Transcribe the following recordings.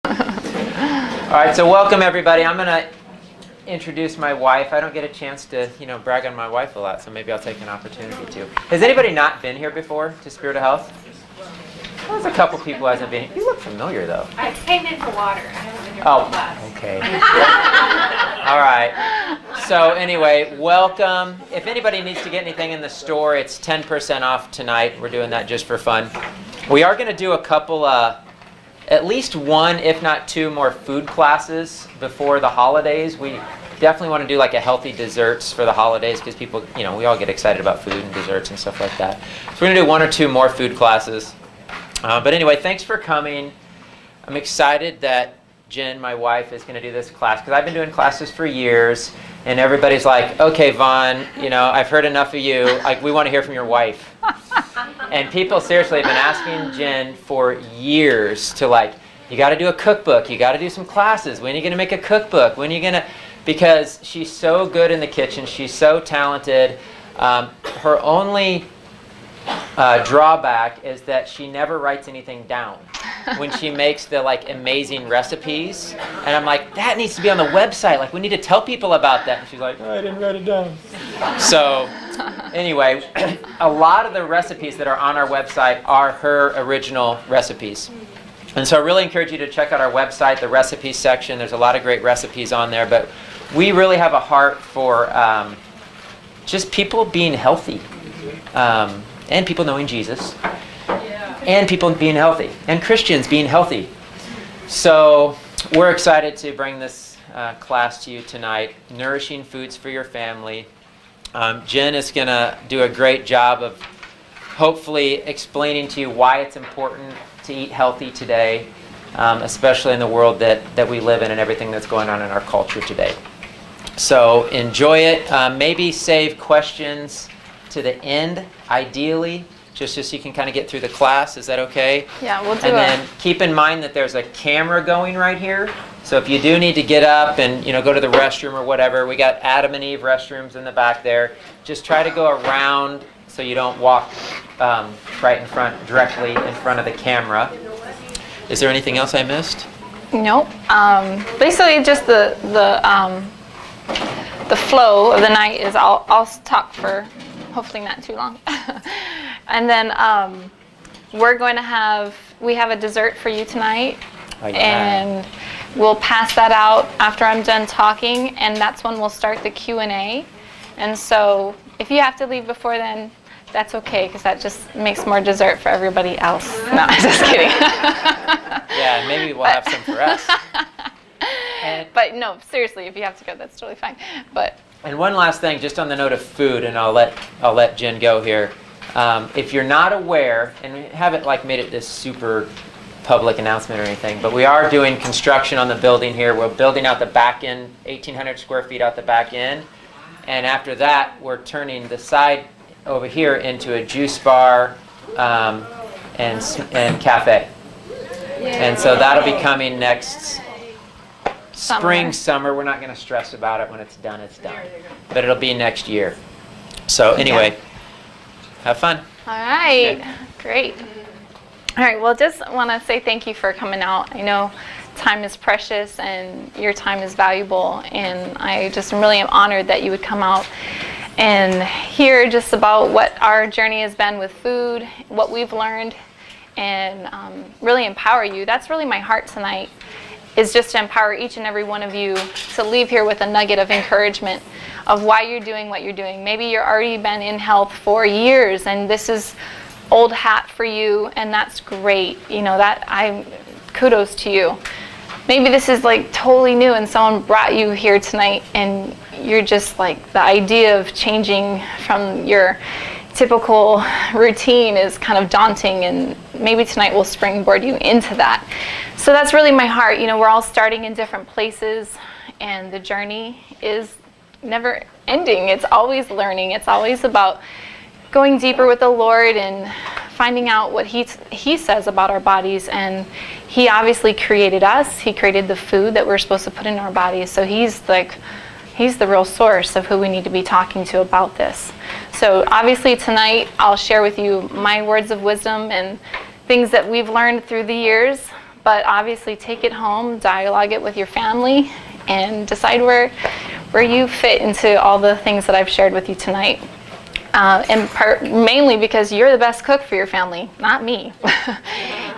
All right, so welcome everybody. I'm going to introduce my wife. I don't get a chance to, brag on my wife a lot, so maybe I'll take an opportunity to. Has anybody not been here before to Spirit of Health? Well, there's a couple people who hasn't been here. You look familiar though. I came in for water. I haven't been here for class. Okay. All right. So anyway, welcome. If anybody needs to get anything in the store, it's 10% off tonight. We're doing that just for fun. We are going to do a couple, at least one, if not two more food classes before the holidays. We definitely want to do like a healthy desserts for the holidays because people, we all get excited about food and desserts and stuff like that. So we're going to do one or two more food classes. But anyway, thanks for coming. I'm excited that Jen, my wife, is going to do this class because I've been doing classes for years, and everybody's like, "Okay, Vaughn, I've heard enough of you. Like, we want to hear from your wife." And people seriously have been asking Jen for years to you got to do a cookbook, you got to do some classes. When are you going to make a cookbook? When are you going to? Because she's so good in the kitchen, she's so talented. Her only drawback is that she never writes anything down when she makes the amazing recipes, and I'm like, that needs to be on the website, we need to tell people about that, and she's like, oh, I didn't write it down. So anyway, a lot of the recipes that are on our website are her original recipes, and so I really encourage you to check out our website, the recipes section. There's a lot of great recipes on there, but we really have a heart for just people being healthy. And people knowing Jesus, and people being healthy, and Christians being healthy. So we're excited to bring this class to you tonight, Nourishing Foods for Your Family. Jen is going to do a great job of hopefully explaining to you why it's important to eat healthy today, especially in the world that we live in and everything that's going on in our culture today. So enjoy it. Maybe save questions to the end, ideally, just so you can kind of get through the class. Is that okay? Yeah, we'll do it. And then keep in mind that there's a camera going right here. So if you do need to get up and go to the restroom or whatever, we got Adam and Eve restrooms in the back there. Just try to go around so you don't walk right in front, directly in front of the camera. Is there anything else I missed? Nope. Basically, just the flow of the night is I'll talk for hopefully not too long. And then we have a dessert for you tonight. Oh, yeah. And we'll pass that out after I'm done talking, and that's when we'll start the Q&A. And so if you have to leave before then, that's okay, because that just makes more dessert for everybody else. No, I'm just kidding. Yeah, maybe we'll have some for us. But no, seriously, if you have to go, that's totally fine. And one last thing, just on the note of food, and I'll let Jen go here. If you're not aware, and we haven't made it this super public announcement or anything, but we are doing construction on the building here. We're building out the back end, 1,800 square feet out the back end, and after that, we're turning the side over here into a juice bar and cafe. And so that'll be coming next spring, summer. We're not going to stress about it. When it's done, it's done. But it'll be next year. So anyway, have fun. All right. Okay. Great. All right. Well, just want to say thank you for coming out. I know time is precious and your time is valuable. And I just really am honored that you would come out and hear just about what our journey has been with food, what we've learned, and really empower you. That's really my heart tonight, is just to empower each and every one of you to leave here with a nugget of encouragement of why you're doing what you're doing. Maybe you've already been in health for years and this is old hat for you, and that's great. Kudos to you. Maybe this is totally new and someone brought you here tonight and you're just the idea of changing from your typical routine is kind of daunting, and maybe tonight will springboard you into that. So that's really my heart. We're all starting in different places, and the journey is never ending. It's always learning. It's always about going deeper with the Lord and finding out what He says about our bodies. And He obviously created us. He created the food that we're supposed to put in our bodies. So He's the real source of who we need to be talking to about this. So obviously tonight I'll share with you my words of wisdom and things that we've learned through the years. but obviously take it home, dialogue it with your family, and decide where you fit into all the things that I've shared with you tonight. Mainly because you're the best cook for your family, not me.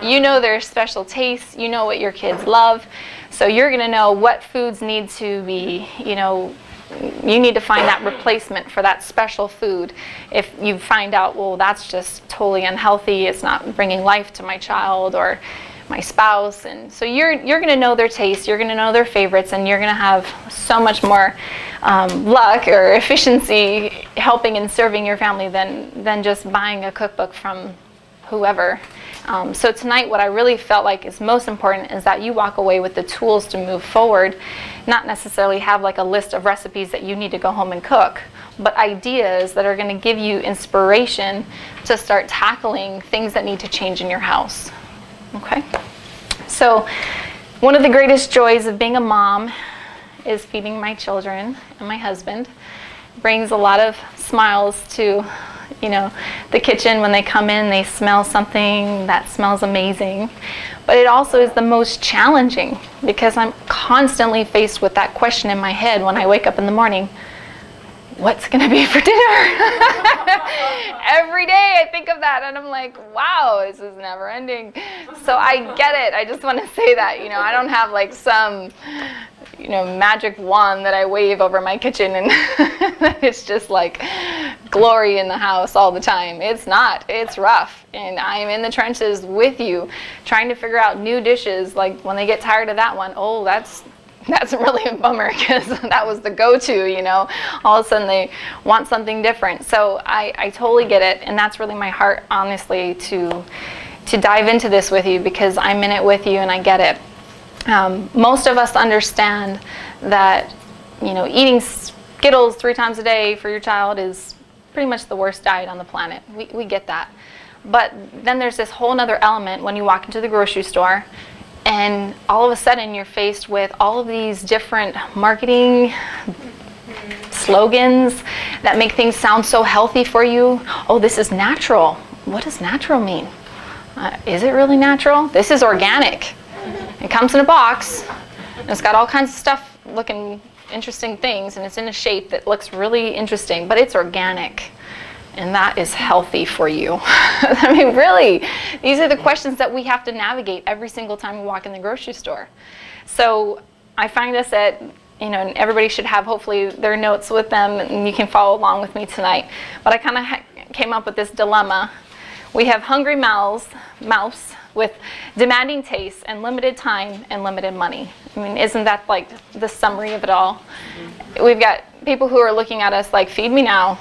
You know their special tastes, you know what your kids love, so you're going to know what foods need to be, you need to find that replacement for that special food. If you find out, well, that's just totally unhealthy, it's not bringing life to my child or my spouse, and so you're going to know their taste, you're going to know their favorites, and you're going to have so much more luck or efficiency helping and serving your family than just buying a cookbook from whoever. So tonight, what I really felt like is most important is that you walk away with the tools to move forward, not necessarily have like a list of recipes that you need to go home and cook, but ideas that are going to give you inspiration to start tackling things that need to change in your house. Okay? So one of the greatest joys of being a mom is feeding my children and my husband. Brings a lot of smiles to the kitchen. When they come in, they smell something that smells amazing. But it also is the most challenging because I'm constantly faced with that question in my head when I wake up in the morning. What's going to be for dinner? Every day I think of that and I'm like, wow, this is never ending. So I get it. I just want to say that, I don't have like some, magic wand that I wave over my kitchen and it's just like glory in the house all the time. It's not. It's rough. And I'm in the trenches with you trying to figure out new dishes. Like when they get tired of that one, oh, that's really a bummer because that was the go-to, all of a sudden they want something different. So I totally get it, and that's really my heart, honestly, to dive into this with you because I'm in it with you and I get it. Most of us understand that, eating Skittles 3 times a day for your child is pretty much the worst diet on the planet. We get that. But then there's this whole other element when you walk into the grocery store and all of a sudden you're faced with all of these different marketing slogans that make things sound so healthy for you. Oh, this is natural. What does natural mean? Is it really natural? This is organic. It comes in a box. And it's got all kinds of stuff looking interesting things, and it's in a shape that looks really interesting, but it's organic. And that is healthy for you. I mean, really, these are the questions that we have to navigate every single time we walk in the grocery store. So I find us at, and everybody should have hopefully their notes with them, and you can follow along with me tonight. But I kind of came up with this dilemma. We have hungry mouths with demanding tastes and limited time and limited money. I mean, isn't that like the summary of it all? We've got people who are looking at us like, feed me now.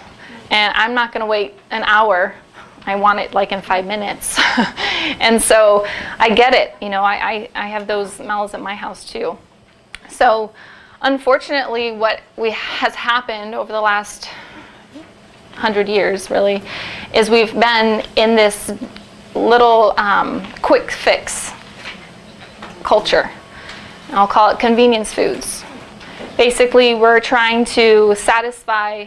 And I'm not going to wait an hour. I want it like in 5 minutes. And so I get it. I have those mouths at my house too. So unfortunately, what has happened over the last 100 years, really, is we've been in this little quick fix culture. I'll call it convenience foods. Basically, we're trying to satisfy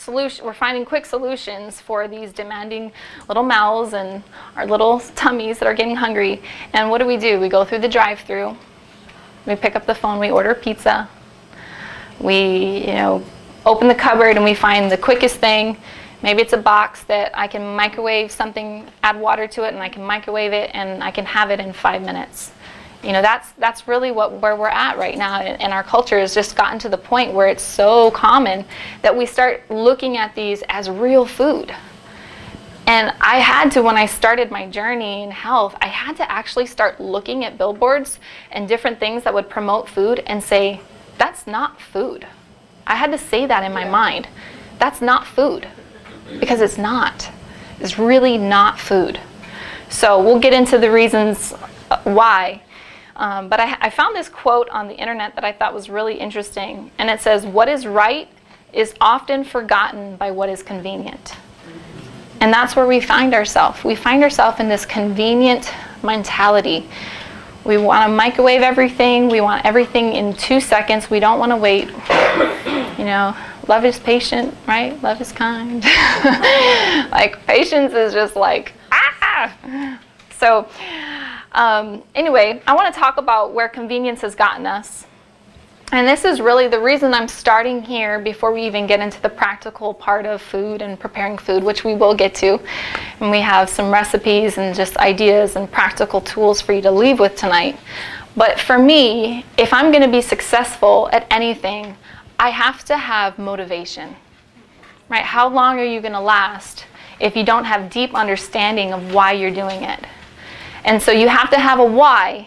we're finding quick solutions for these demanding little mouths and our little tummies that are getting hungry. And what do? We go through the drive-thru, we pick up the phone, we order pizza, we open the cupboard and we find the quickest thing. Maybe it's a box that I can microwave something, add water to it, and I can microwave it and I can have it in 5 minutes. That's really where we're at right now, and our culture has just gotten to the point where it's so common that we start looking at these as real food. And I had to, when I started my journey in health, I had to actually start looking at billboards and different things that would promote food and say, that's not food. I had to say that in my mind. That's not food, because it's not. It's really not food. So we'll get into the reasons why. But I found this quote on the internet that I thought was really interesting. And it says, what is right is often forgotten by what is convenient. And that's where we find ourselves. We find ourselves in this convenient mentality. We want to microwave everything. We want everything in 2 seconds. We don't want to wait. Love is patient, right? Love is kind. Like, patience is just like, ah! So Anyway, I want to talk about where convenience has gotten us. And this is really the reason I'm starting here before we even get into the practical part of food and preparing food, which we will get to. And we have some recipes and just ideas and practical tools for you to leave with tonight. But for me, if I'm going to be successful at anything, I have to have motivation. Right? How long are you going to last if you don't have deep understanding of why you're doing it? And so you have to have a why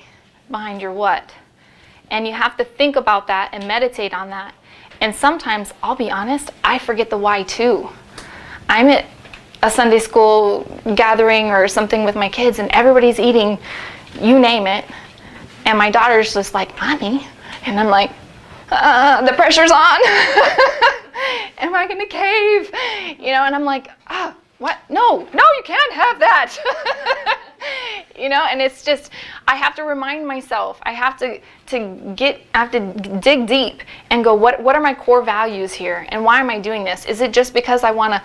behind your what. And you have to think about that and meditate on that. And sometimes, I'll be honest, I forget the why too. I'm at a Sunday school gathering or something with my kids and everybody's eating, you name it. And my daughter's just like, Mommy. And I'm like, the pressure's on. Am I gonna cave? And I'm like, what? No, you can't have that. And it's just, I have to remind myself, I have to dig deep and go, what are my core values here? And why am I doing this? Is it just because I want to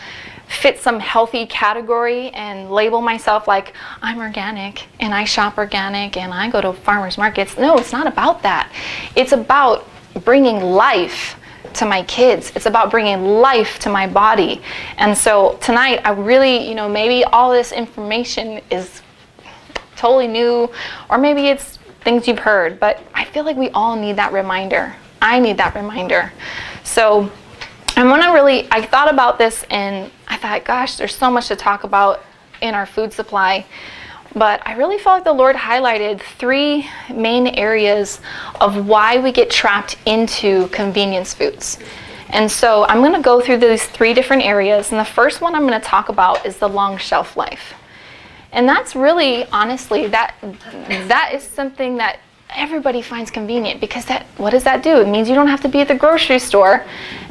fit some healthy category and label myself like I'm organic and I shop organic and I go to farmers markets? No, it's not about that. It's about bringing life to my kids. It's about bringing life to my body. And so tonight, I really, maybe all this information is totally new, or maybe it's things you've heard, but I feel like we all need that reminder. I need that reminder. So, and when I thought about this and I thought, gosh, there's so much to talk about in our food supply, but I really felt like the Lord highlighted 3 main areas of why we get trapped into convenience foods. And so I'm going to go through these 3 different areas, and the first one I'm going to talk about is the long shelf life. And that's really, honestly, that is something that everybody finds convenient, because what does that do? It means you don't have to be at the grocery store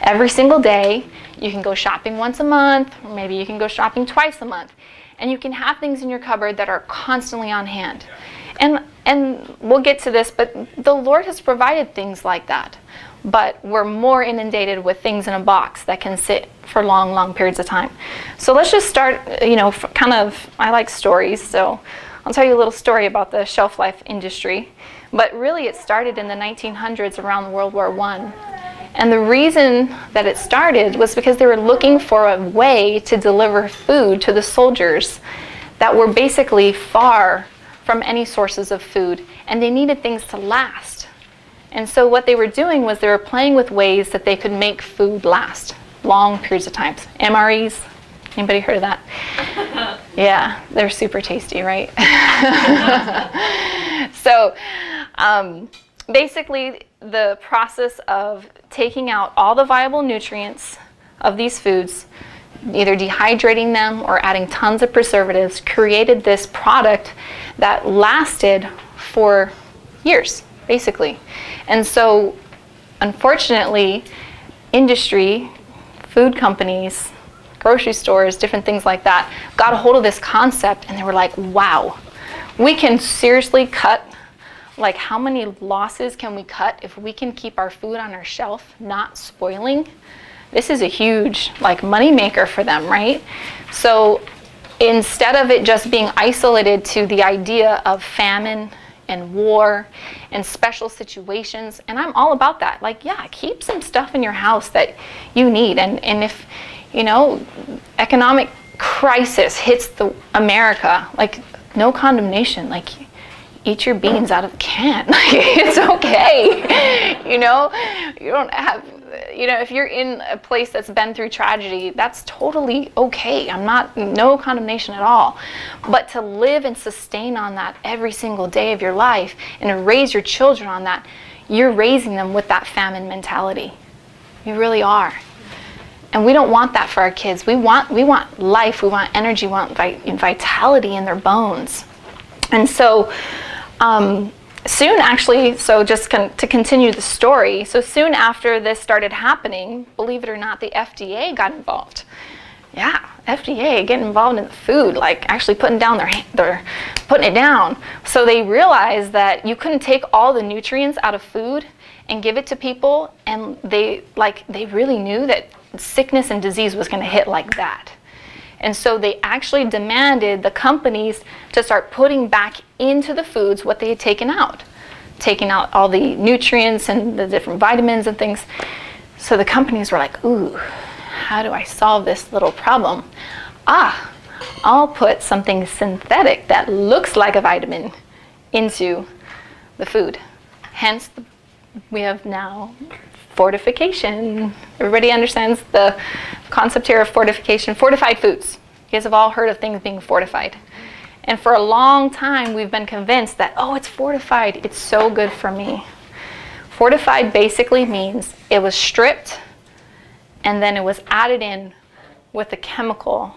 every single day. You can go shopping once a month, or maybe you can go shopping twice a month. And you can have things in your cupboard that are constantly on hand. And we'll get to this, but the Lord has provided things like that. But we're more inundated with things in a box that can sit for long, long periods of time. So let's just start, I like stories, so I'll tell you a little story about the shelf life industry. But really it started in the 1900s around World War I. And the reason that it started was because they were looking for a way to deliver food to the soldiers that were basically far from any sources of food, and they needed things to last. And so what they were doing was they were playing with ways that they could make food last long periods of times. MREs, anybody heard of that? Yeah, they're super tasty, right? So basically the process of taking out all the viable nutrients of these foods, either dehydrating them or adding tons of preservatives, created this product that lasted for years, basically. And so, unfortunately, industry, food companies, grocery stores, different things like that, got a hold of this concept and they were like, wow, we can seriously cut, like how many losses can we cut if we can keep our food on our shelf not spoiling? This is a huge money maker for them, right? So instead of it just being isolated to the idea of famine and war and special situations, and I'm all about that. Keep some stuff in your house that you need. And if, economic crisis hits America, no condemnation. Eat your beans out of the can. It's okay. You don't have, if you're in a place that's been through tragedy, that's totally okay. No condemnation at all. But to live and sustain on that every single day of your life and to raise your children on that, you're raising them with that famine mentality. You really are. And we don't want that for our kids. We want life, we want energy, we want vitality in their bones. And so, soon actually, so just to continue the story, so soon after this started happening, believe it or not, the FDA got involved. Yeah, FDA getting involved in the food, actually putting it down. So they realized that you couldn't take all the nutrients out of food and give it to people, and they really knew that sickness and disease was going to hit like that. And so they actually demanded the companies to start putting back into the foods what they had taken out all the nutrients and the different vitamins and things. So the companies were like, ooh, how do I solve this little problem? I'll put something synthetic that looks like a vitamin into the food. Hence, we have now fortification. Everybody understands the concept here of fortification. Fortified foods. You guys have all heard of things being fortified. And for a long time, we've been convinced that, oh, it's fortified. It's so good for me. Fortified basically means it was stripped and then it was added in with a chemical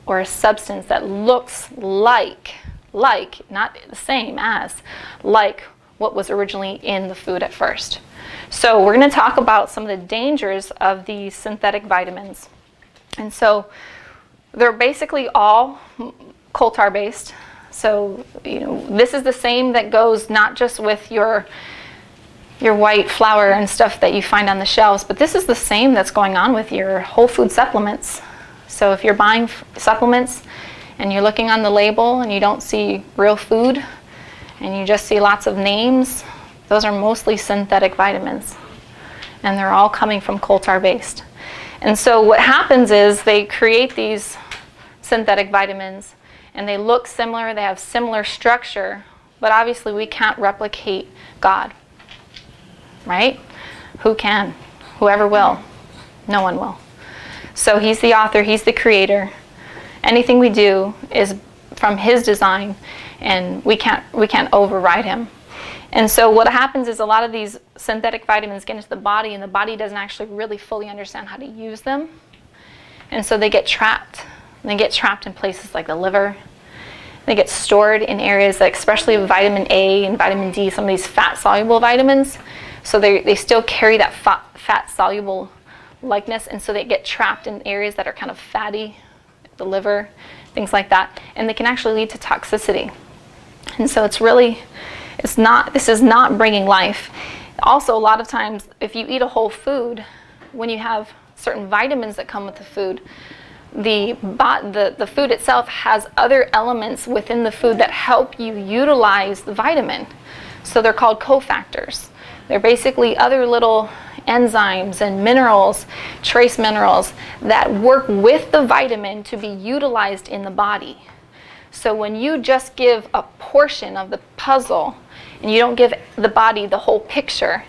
or a substance that looks like, not the same as, like what was originally in the food at first. So we're going to talk about some of the dangers of these synthetic vitamins. And so they're basically all coal tar based. So, this is the same that goes not just with your white flour and stuff that you find on the shelves, but this is the same that's going on with your whole food supplements. So if you're buying supplements and you're looking on the label and you don't see real food and you just see lots of names, those are mostly synthetic vitamins. And they're all coming from coal tar based. And so what happens is they create these synthetic vitamins and they look similar, they have similar structure, but obviously we can't replicate God, right? Who can? Whoever will. No one will. So he's the author, he's the creator. Anything we do is from his design, and we can't override him. And so what happens is a lot of these synthetic vitamins get into the body, and the body doesn't actually really fully understand how to use them. And so they get trapped. And they get trapped in places like the liver. They get stored in areas like, especially vitamin A and vitamin D, some of these fat-soluble vitamins. So they still carry that fat-soluble likeness, and so they get trapped in areas that are kind of fatty, the liver, things like that. And they can actually lead to toxicity. And so this is not bringing life. Also, a lot of times, if you eat a whole food, when you have certain vitamins that come with the food, the food itself has other elements within the food that help you utilize the vitamin. So they're called cofactors. They're basically other little enzymes and minerals, trace minerals, that work with the vitamin to be utilized in the body. So when you just give a portion of the puzzle and you don't give the body the whole picture,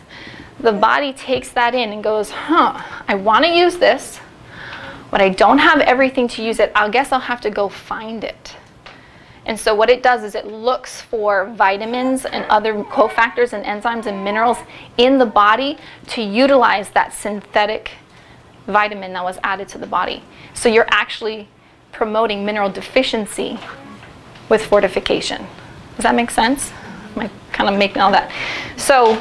the body takes that in and goes, I want to use this, but I don't have everything to use it. I guess I'll have to go find it. And so what it does is it looks for vitamins and other cofactors and enzymes and minerals in the body to utilize that synthetic vitamin that was added to the body. So you're actually promoting mineral deficiency with fortification. Does that make sense? Am I kind of making all that? So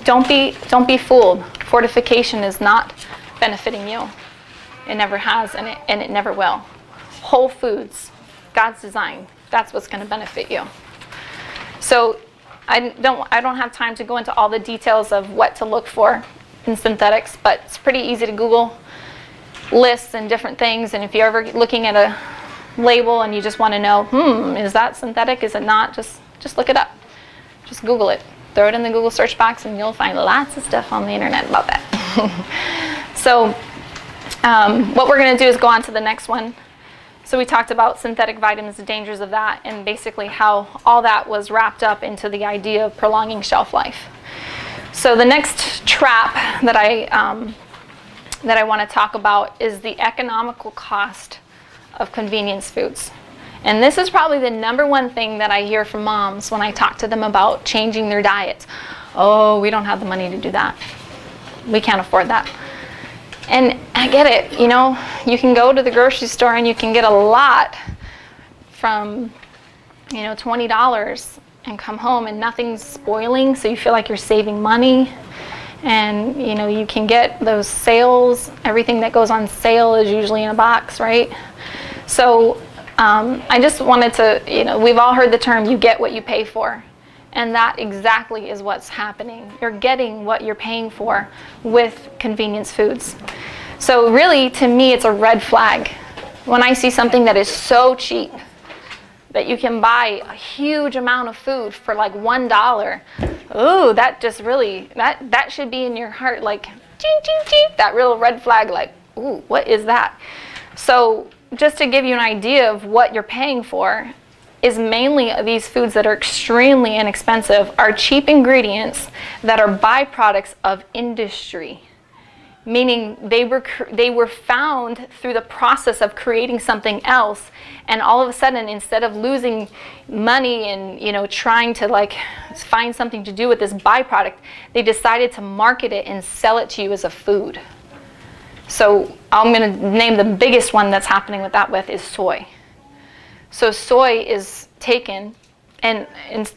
don't be fooled. Fortification is not benefiting you. It never has, and it never will. Whole foods, God's design, that's what's going to benefit you. So I don't have time to go into all the details of what to look for in synthetics, but it's pretty easy to Google lists and different things. And if you're ever looking at a label and you just want to know, is that synthetic? Is it not? Just look it up. Just Google it. Throw it in the Google search box and you'll find lots of stuff on the internet about that. So what we're going to do is go on to the next one. So we talked about synthetic vitamins, the dangers of that, and basically how all that was wrapped up into the idea of prolonging shelf life. So the next trap that I want to talk about is the economical cost of convenience foods. And this is probably the number one thing that I hear from moms when I talk to them about changing their diets. Oh, we don't have the money to do that. We can't afford that. And I get it, you can go to the grocery store and you can get a lot from, $20 and come home and nothing's spoiling, so you feel like you're saving money. And, you can get those sales. Everything that goes on sale is usually in a box, right? So I just wanted to, we've all heard the term, you get what you pay for. And that exactly is what's happening. You're getting what you're paying for with convenience foods. So really, to me, it's a red flag. When I see something that is so cheap, that you can buy a huge amount of food for like $1. Ooh, that just really, that should be in your heart like, ching, ching, ching, that real red flag like, ooh, what is that? So just to give you an idea of what you're paying for, is mainly these foods that are extremely inexpensive are cheap ingredients that are byproducts of industry. Meaning they were found through the process of creating something else, and all of a sudden, instead of losing money and trying to like find something to do with this byproduct, they decided to market it and sell it to you as a food. So I'm going to name the biggest one that's happening with that is soy. So soy is taken, and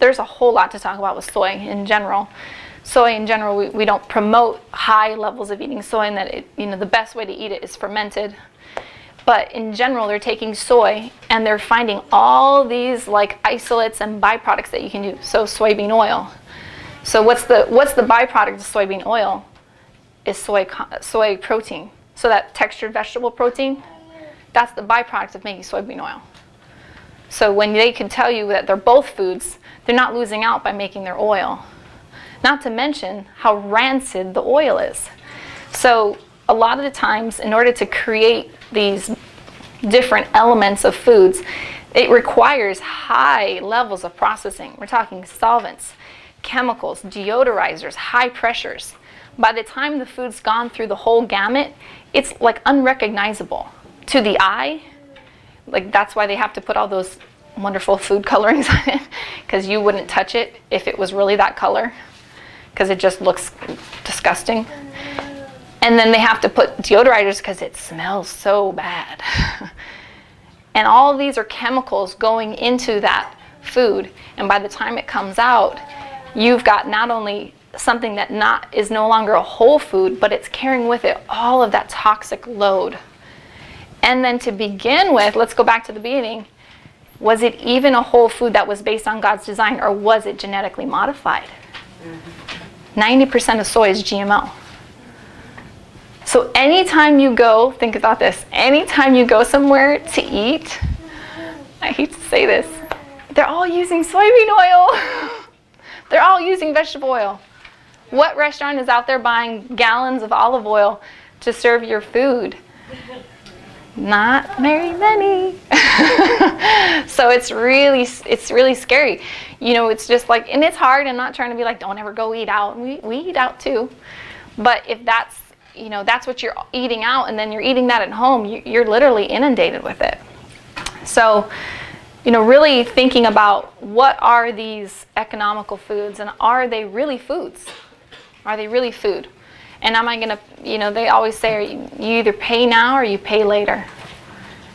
there's a whole lot to talk about with soy in general. Soy in general, we don't promote high levels of eating soy, and that the best way to eat it is fermented. But in general, they're taking soy and they're finding all these like isolates and byproducts that you can do. So soybean oil. So what's the byproduct of soybean oil? Is soy protein. So that textured vegetable protein, that's the byproduct of making soybean oil. So when they can tell you that they're both foods, they're not losing out by making their oil. Not to mention how rancid the oil is. So a lot of the times, in order to create these different elements of foods, it requires high levels of processing. We're talking solvents, chemicals, deodorizers, high pressures. By the time the food's gone through the whole gamut, it's like unrecognizable to the eye. Like that's why they have to put all those wonderful food colorings on it, because you wouldn't touch it if it was really that color, because it just looks disgusting. And then they have to put deodorizers because it smells so bad. And all of these are chemicals going into that food, and by the time it comes out, you've got not only something that is no longer a whole food, but it's carrying with it all of that toxic load. And then to begin with, let's go back to the beginning. Was it even a whole food that was based on God's design, or was it genetically modified? 90% of soy is GMO. So anytime you go, think about this, anytime you go somewhere to eat, I hate to say this, they're all using soybean oil. They're all using vegetable oil. What restaurant is out there buying gallons of olive oil to serve your food? Not very many. So it's really scary. It's just like, and it's hard. I'm not trying to be like, don't ever go eat out. We eat out too. But if that's what you're eating out, and then you're eating that at home, you're literally inundated with it. So, really thinking about what are these economical foods, and are they really foods? Are they really food? And am I going to, they always say, you either pay now or you pay later.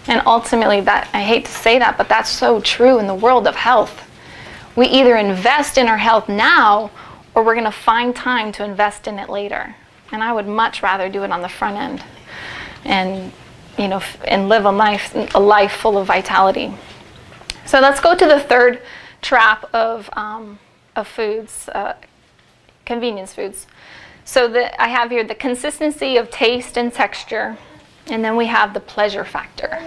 And ultimately, that, I hate to say that, but that's so true in the world of health. We either invest in our health now, or we're going to find time to invest in it later. And I would much rather do it on the front end, and and live a life full of vitality. So let's go to the third trap of foods, convenience foods. So I have here the consistency of taste and texture, and then we have the pleasure factor.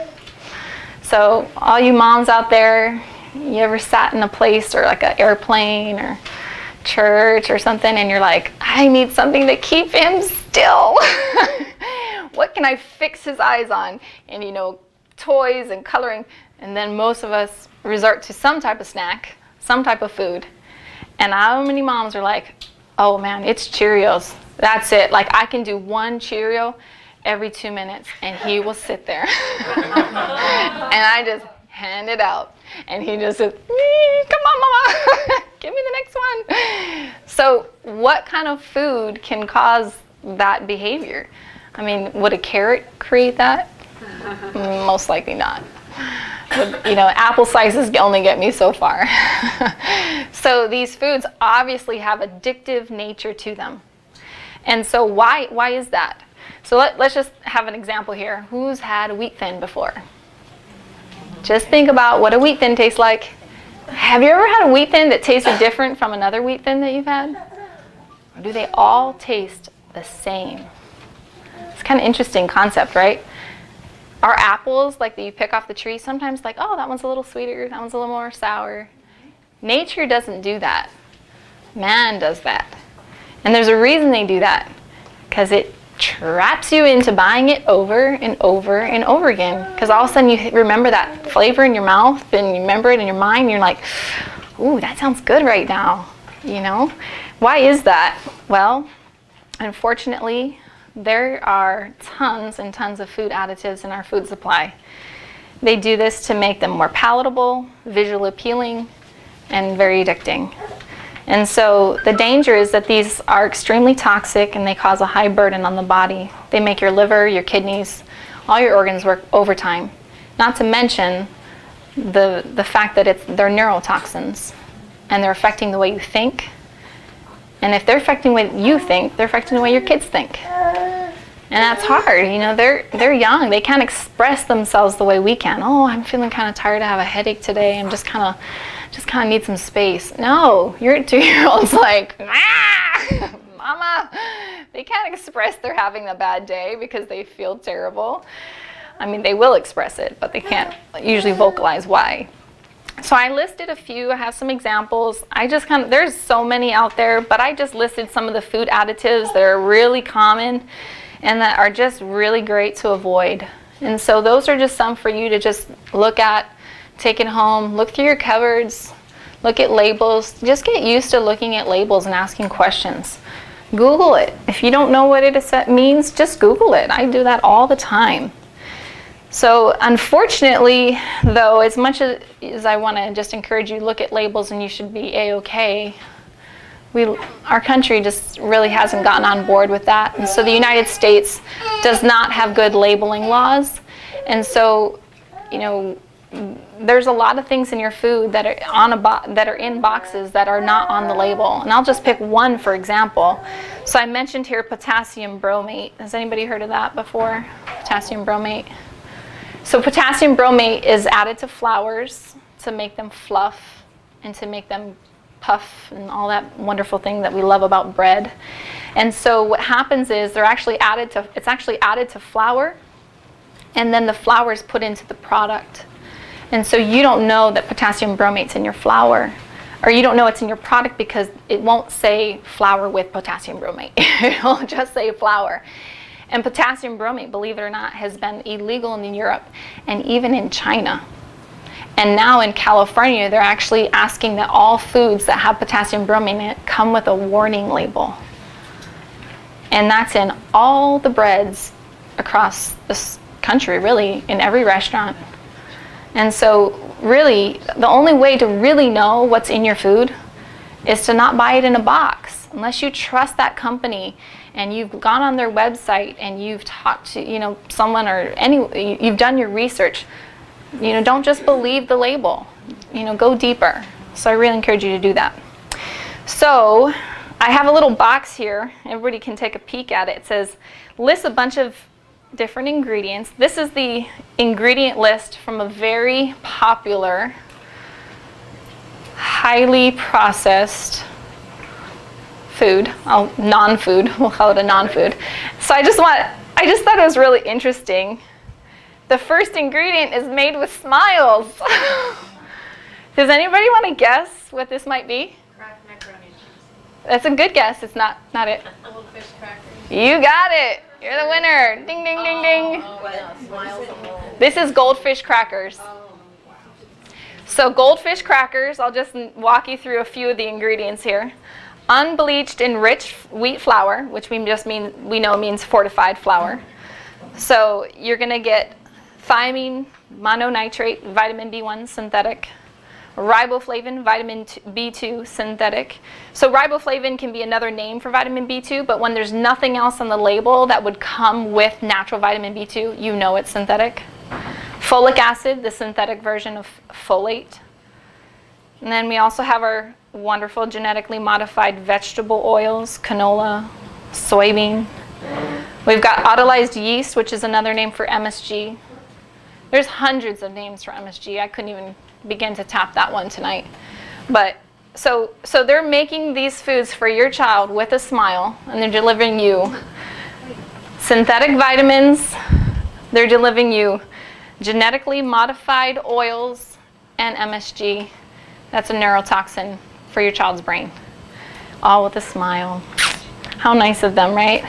So all you moms out there, you ever sat in a place or like an airplane or church or something, and you're like, I need something to keep him still. What can I fix his eyes on? And toys and coloring. And then most of us resort to some type of snack, some type of food. And how many moms are like, oh man, it's Cheerios. That's it. Like I can do one Cheerio every 2 minutes, and he will sit there. And I just hand it out. And he just says, come on, mama, give me the next one. So what kind of food can cause that behavior? I mean, would a carrot create that? Most likely not. But, apple slices only get me so far. So these foods obviously have addictive nature to them. And so why is that? So let's just have an example here. Who's had wheat thin before? Just think about what a wheat thin tastes like. Have you ever had a wheat thin that tasted different from another wheat thin that you've had? Or do they all taste the same? It's kind of interesting concept, right? Our apples, like that you pick off the tree, sometimes like, oh, that one's a little sweeter, that one's a little more sour. Nature doesn't do that. Man does that. And there's a reason they do that, because it traps you into buying it over and over and over again. Because all of a sudden you remember that flavor in your mouth and you remember it in your mind, and you're like, ooh, that sounds good right now, you know? Why is that? Well, unfortunately, there are tons and tons of food additives in our food supply. They do this to make them more palatable, visually appealing, and very addicting. And so the danger is that these are extremely toxic and they cause a high burden on the body. They make your liver, your kidneys, all your organs work overtime. Not to mention the fact that they're neurotoxins and they're affecting the way you think. And if they're affecting the way you think, they're affecting the way your kids think. And that's hard, you know, they're young. They can't express themselves the way we can. Oh, I'm feeling kind of tired, I have a headache today, I'm just kind of need some space. No, your 2-year-old's like, ah, mama. They can't express they're having a bad day because they feel terrible. I mean, they will express it, but they can't usually vocalize why. So I listed a few. I have some examples. There's so many out there, but I just listed some of the food additives that are really common and that are just really great to avoid. And so those are just some for you to just look at, take it home, look through your cupboards, look at labels. Just get used to looking at labels and asking questions. Google it. If you don't know what it means, just Google it. I do that all the time. So unfortunately, though, as much as I want to just encourage you to look at labels and you should be A-okay, our country just really hasn't gotten on board with that. And so the United States does not have good labeling laws. And so, you know, there's a lot of things in your food that are in boxes that are not on the label. And I'll just pick one for example. So I mentioned here potassium bromate. Has anybody heard of that before? Potassium bromate. So potassium bromate is added to flours to make them fluff and to make them puff and all that wonderful thing that we love about bread. And so what happens is it's actually added to flour, and then the flour is put into the product. And so you don't know that potassium bromate's in your flour, or you don't know it's in your product because it won't say flour with potassium bromate. It'll just say flour. And potassium bromate, believe it or not, has been illegal in Europe and even in China. And now in California, they're actually asking that all foods that have potassium bromate in it come with a warning label. And that's in all the breads across this country, really, in every restaurant. And so really, the only way to really know what's in your food is to not buy it in a box. Unless you trust that company and you've gone on their website and you've talked to, you know, someone or you've done your research. You know, don't just believe the label. You know, go deeper. So I really encourage you to do that. So I have a little box here. Everybody can take a peek at it. It says, list a bunch of different ingredients. This is the ingredient list from a very popular, highly processed food, non-food, we'll call it a non-food. So I just thought it was really interesting. The first ingredient is made with smiles. Does anybody want to guess what this might be? Kraft macaroni and cheese. That's a good guess. It's not it. Goldfish crackers. You got it. You're the winner. Ding, ding, ding, ding. This is goldfish crackers. So goldfish crackers, I'll just walk you through a few of the ingredients here. Unbleached enriched wheat flour, which we know means fortified flour. So you're going to get thiamine mononitrate, vitamin B1 synthetic, riboflavin, vitamin B2 synthetic. So riboflavin can be another name for vitamin B2, but when there's nothing else on the label that would come with natural vitamin B2, you know it's synthetic. Folic acid, the synthetic version of folate. And then we also have our wonderful genetically modified vegetable oils, canola, soybean. We've got autolyzed yeast, which is another name for MSG. There's hundreds of names for MSG. I couldn't even begin to tap that one tonight. But so they're making these foods for your child with a smile, and they're delivering you synthetic vitamins. They're delivering you Genetically modified oils and MSG. That's a neurotoxin for your child's brain. All with a smile. How nice of them, right?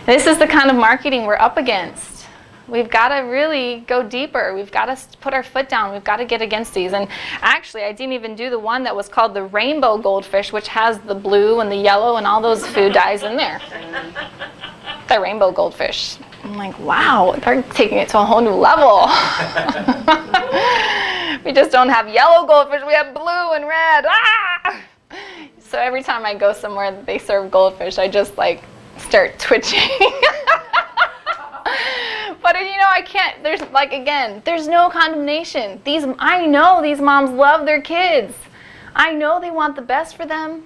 This is the kind of marketing we're up against. We've got to really go deeper. We've got to put our foot down. We've got to get against these. And actually, I didn't even do the one that was called the rainbow goldfish, which has the blue and the yellow and all those food dyes in there. The rainbow goldfish. I'm like, wow, they're taking it to a whole new level. We just don't have yellow goldfish. We have blue and red. Ah! So every time I go somewhere that they serve goldfish, I just like start twitching. But I can't, there's there's no condemnation. I know these moms love their kids. I know they want the best for them.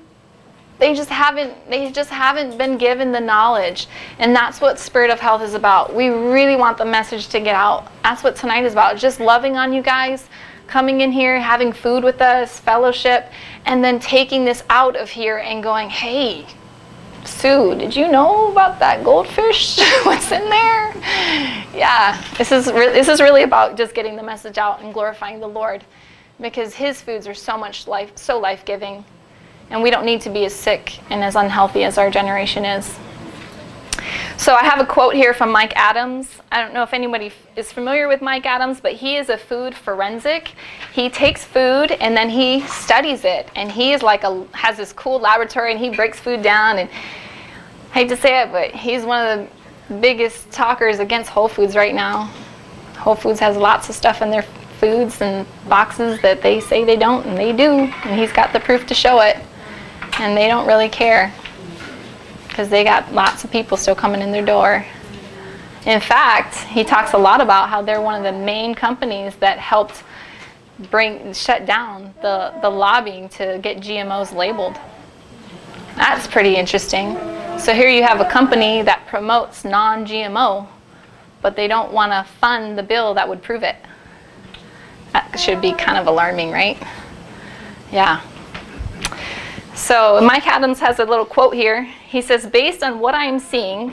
They just haven't been given the knowledge. And that's what Spirit of Health is about. We really want the message to get out. That's what tonight is about. Just loving on you guys, coming in here, having food with us, fellowship, and then taking this out of here and going, hey, Sue, did you know about that goldfish? What's in there? Yeah, this is really about just getting the message out and glorifying the Lord, because His foods are so life-giving, and we don't need to be as sick and as unhealthy as our generation is. So I have a quote here from Mike Adams. I don't know if anybody is familiar with Mike Adams, but he is a food forensic. He takes food and then he studies it, and he is has this cool laboratory, and he breaks food down. And I hate to say it, but he's one of the biggest talkers against Whole Foods right now. Whole Foods has lots of stuff in their foods and boxes that they say they don't, and they do. And he's got the proof to show it, and they don't really care, because they got lots of people still coming in their door. In fact, he talks a lot about how they're one of the main companies that helped shut down the lobbying to get GMOs labeled. That's pretty interesting. So here you have a company that promotes non-GMO, but they don't want to fund the bill that would prove it. That should be kind of alarming, right? Yeah. So Mike Adams has a little quote here. He says, based on what I am seeing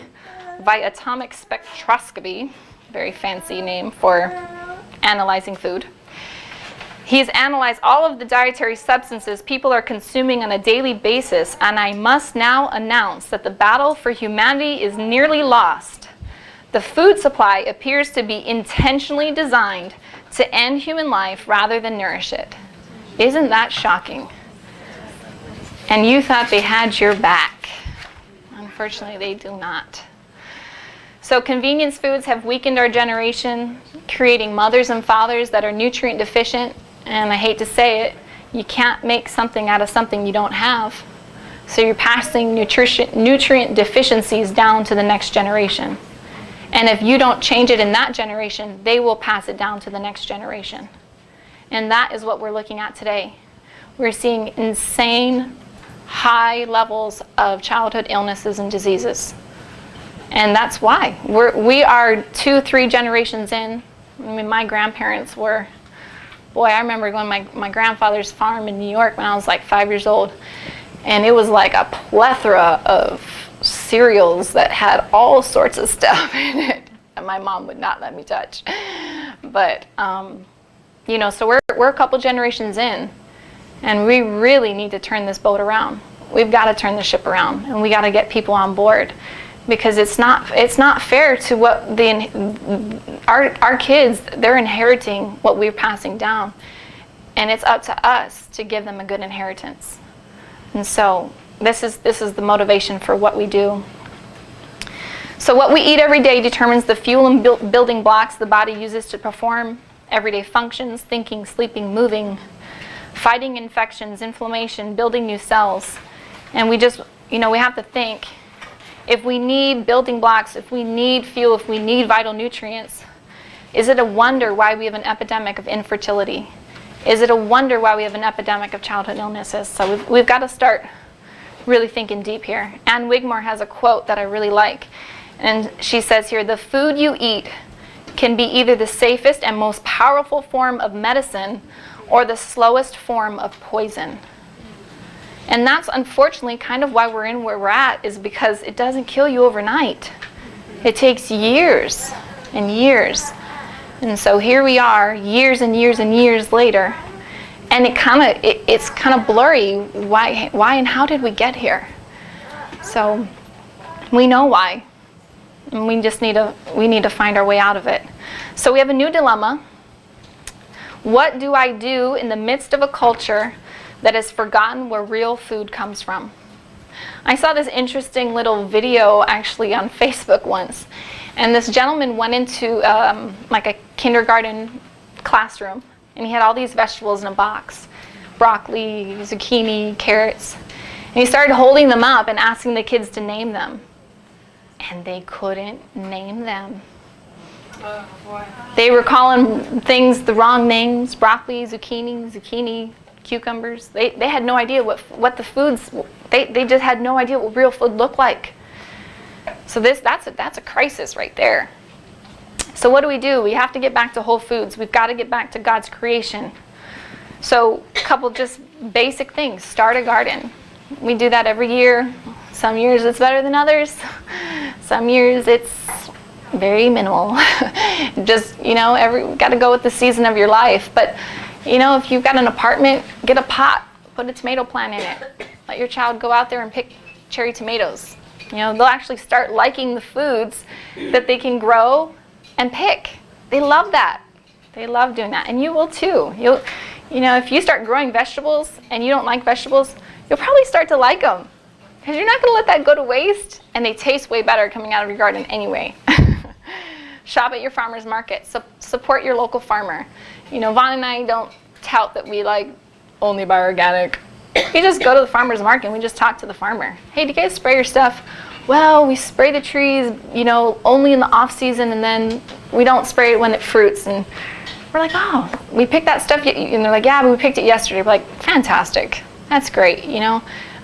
via atomic spectroscopy, very fancy name for analyzing food, he's analyzed all of the dietary substances people are consuming on a daily basis, and I must now announce that the battle for humanity is nearly lost. The food supply appears to be intentionally designed to end human life rather than nourish it. Isn't that shocking? And you thought they had your back. Unfortunately, they do not. So convenience foods have weakened our generation, creating mothers and fathers that are nutrient deficient. And I hate to say it, you can't make something out of something you don't have. So you're passing nutrient deficiencies down to the next generation. And if you don't change it in that generation, they will pass it down to the next generation. And that is what we're looking at today. We're seeing insane high levels of childhood illnesses and diseases. And that's why. We are 2-3 generations in. I mean, my grandparents were, boy, I remember going to my grandfather's farm in New York when I was like 5 years old. And it was like a plethora of cereals that had all sorts of stuff in it. And my mom would not let me touch. But, so we're a couple generations in. And we really need to turn this boat around. We've got to turn the ship around, and we got to get people on board, because it's not fair to what our kids, they're inheriting what we're passing down, and it's up to us to give them a good inheritance. And so this is the motivation for what we do. So what we eat every day determines the fuel and building blocks the body uses to perform everyday functions: thinking, sleeping, moving, fighting infections, inflammation, building new cells. And we just, we have to think, if we need building blocks, if we need fuel, if we need vital nutrients, is it a wonder why we have an epidemic of infertility? Is it a wonder why we have an epidemic of childhood illnesses? So we've got to start really thinking deep here. Ann Wigmore has a quote that I really like. And she says here, the food you eat can be either the safest and most powerful form of medicine or the slowest form of poison. And that's unfortunately kind of why we're in where we're at, is because it doesn't kill you overnight. It takes years and years. And so here we are, years and years and years later, and it's kind of blurry. Why and how did we get here? So we know why, and we need to find our way out of it. So we have a new dilemma. What do I do in the midst of a culture that has forgotten where real food comes from? I saw this interesting little video actually on Facebook once, and this gentleman went into like a kindergarten classroom, and he had all these vegetables in a box: broccoli, zucchini, carrots, and he started holding them up and asking the kids to name them, and they couldn't name them. Oh, boy. They were calling things the wrong names: broccoli, zucchini, cucumbers. They had no idea what the foods. They just had no idea what real food looked like. So that's a crisis right there. So what do? We have to get back to whole foods. We've got to get back to God's creation. So a couple just basic things. Start a garden. We do that every year. Some years it's better than others. Some years it's very minimal. Just, got to go with the season of your life. But, if you've got an apartment, get a pot, put a tomato plant in it. Let your child go out there and pick cherry tomatoes. They'll actually start liking the foods that they can grow and pick. They love that. They love doing that. And you will too. If you start growing vegetables and you don't like vegetables, you'll probably start to like them. Because you're not going to let that go to waste, and they taste way better coming out of your garden anyway. Shop at your farmer's market. Support your local farmer. Vaughn and I don't tout that we only buy organic. We just go to the farmer's market and we just talk to the farmer. Hey, do you guys spray your stuff? Well, we spray the trees, only in the off season, and then we don't spray it when it fruits. And we're like, oh, we picked that stuff, and they're like, yeah, but we picked it yesterday. We're like, fantastic. That's great,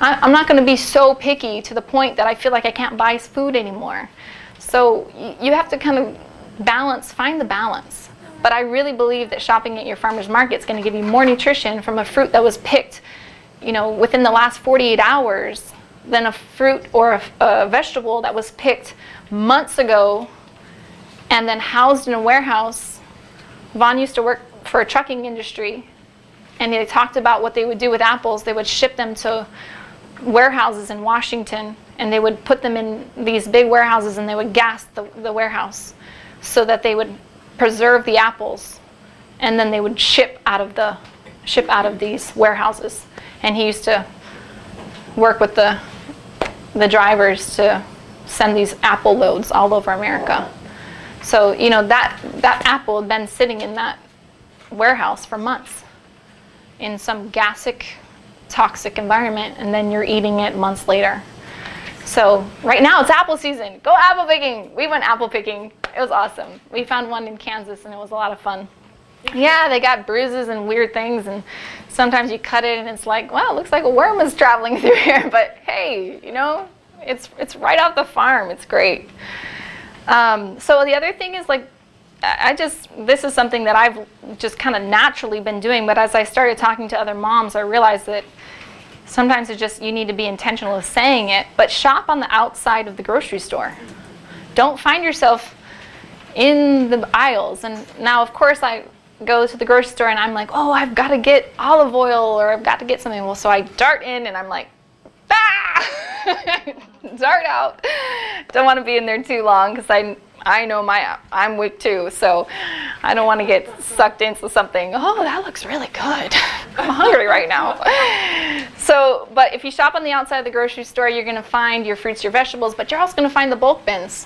I'm not going to be so picky to the point that I feel like I can't buy food anymore. So you have to kind of find the balance. But I really believe that shopping at your farmer's market is going to give you more nutrition from a fruit that was picked, within the last 48 hours than a fruit or a vegetable that was picked months ago and then housed in a warehouse. Vaughn used to work for a trucking industry, and they talked about what they would do with apples. They would ship them to warehouses in Washington, and they would put them in these big warehouses, and they would gas the warehouse so that they would preserve the apples, and then they would ship out of these warehouses. And he used to work with the drivers to send these apple loads all over America. So that apple had been sitting in that warehouse for months in some gassic, toxic environment, and then you're eating it months later. So right now it's apple season. Go apple picking. We went apple picking. It was awesome. We found one in Kansas, and it was a lot of fun. Yeah, they got bruises and weird things, and sometimes you cut it and it's like, wow, it looks like a worm is traveling through here. But hey, it's right off the farm. It's great. So the other thing is this is something that I've just kind of naturally been doing, but as I started talking to other moms, I realized that sometimes it's just you need to be intentional with saying it, but shop on the outside of the grocery store. Don't find yourself in the aisles. And now, of course, I go to the grocery store and I'm like, oh, I've got to get olive oil, or I've got to get something. Well, so I dart in and I'm like, bah! Dart out. Don't want to be in there too long because I know I'm weak too, so I don't want to get sucked into something. Oh, that looks really good. I'm hungry right now. So, but if you shop on the outside of the grocery store, you're going to find your fruits, your vegetables, but you're also going to find the bulk bins.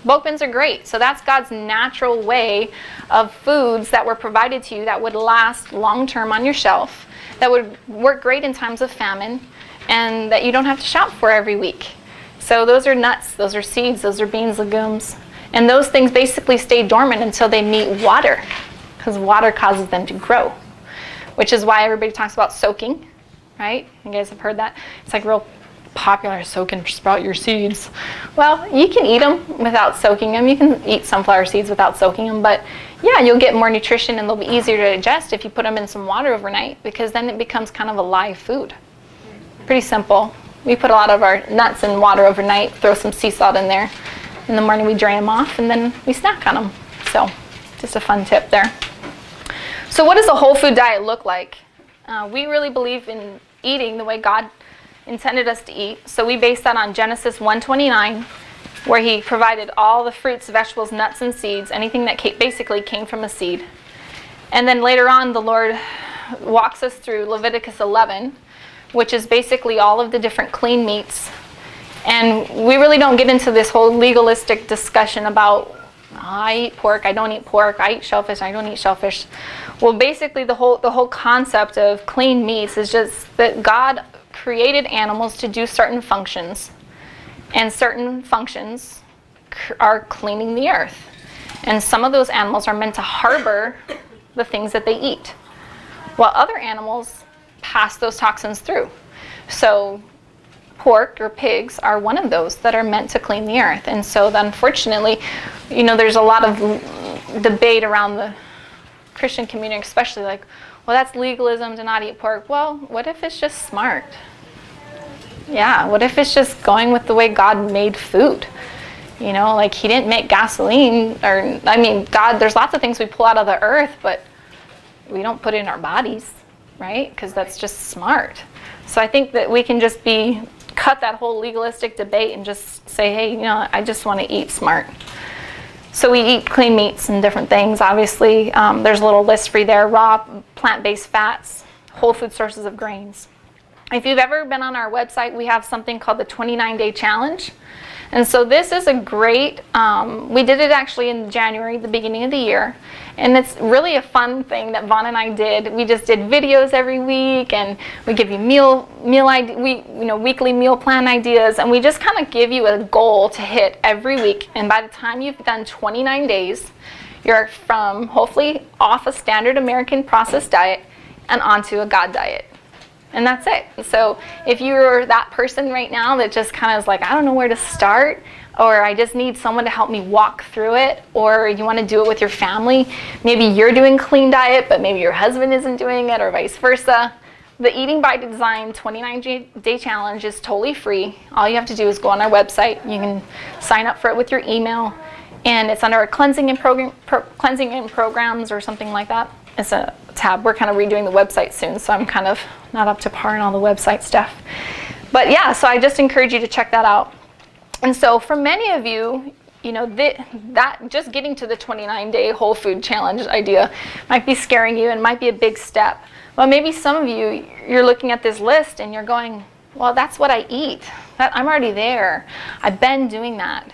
Bulk bins are great. So that's God's natural way of foods that were provided to you that would last long term on your shelf, that would work great in times of famine, and that you don't have to shop for every week. So those are nuts, those are seeds, those are beans, legumes. And those things basically stay dormant until they meet water, because water causes them to grow, which is why everybody talks about soaking, right? You guys have heard that? It's real popular, soak and sprout your seeds. Well, you can eat them without soaking them. You can eat sunflower seeds without soaking them, but yeah, you'll get more nutrition and they'll be easier to digest if you put them in some water overnight, because then it becomes kind of a live food. Pretty simple. We put a lot of our nuts in water overnight, throw some sea salt in there. In the morning we drain them off and then we snack on them. So Just a fun tip there. So what does a whole food diet look like? We really believe in eating the way God intended us to eat. So we base that on Genesis 1:29, where he provided all the fruits, vegetables, nuts, and seeds, anything that basically came from a seed. And then later on, the Lord walks us through Leviticus 11, which is basically all of the different clean meats. And we really don't get into this whole legalistic discussion about, I eat pork, I don't eat pork, I eat shellfish, I don't eat shellfish. Well, basically the whole concept of clean meats is just that God created animals to do certain functions, and certain functions are cleaning the earth. And some of those animals are meant to harbor the things that they eat, while other animals pass those toxins through. So pork or pigs are one of those that are meant to clean the earth. And so unfortunately, there's a lot of debate around the Christian community, especially like, well, that's legalism to not eat pork. Well, what if it's just smart? Yeah, what if it's just going with the way God made food? Like he didn't make gasoline, God, there's lots of things we pull out of the earth, but we don't put it in our bodies, right? Because that's just smart. So I think that we can just cut that whole legalistic debate and just say, hey, I just want to eat smart. So we eat clean meats and different things. Obviously, there's a little list for you there: raw, plant-based fats, whole food sources of grains. If you've ever been on our website, we have something called the 29-day challenge. And so this is a great, we did it actually in January, the beginning of the year. And it's really a fun thing that Vaughn and I did. We just did videos every week, and we give you weekly meal plan ideas, and we just kind of give you a goal to hit every week. And by the time you've done 29 days, you're from hopefully off a standard American processed diet and onto a God diet. And that's it. So if you're that person right now that just kind of is like, I don't know where to start, or I just need someone to help me walk through it, or you want to do it with your family, maybe you're doing clean diet, but maybe your husband isn't doing it, or vice versa. The Eating by Design 29-day challenge is totally free. All you have to do is go on our website. You can sign up for it with your email, and it's under our cleansing and programs or something like that. It's a tab. We're kind of redoing the website soon, so I'm kind of not up to par in all the website stuff. But yeah, so I just encourage you to check that out. And so for many of you, that just getting to the 29-day whole food challenge idea might be scaring you and might be a big step. Well, maybe some of you, you're looking at this list and you're going, well, that's what I eat. I'm already there. I've been doing that.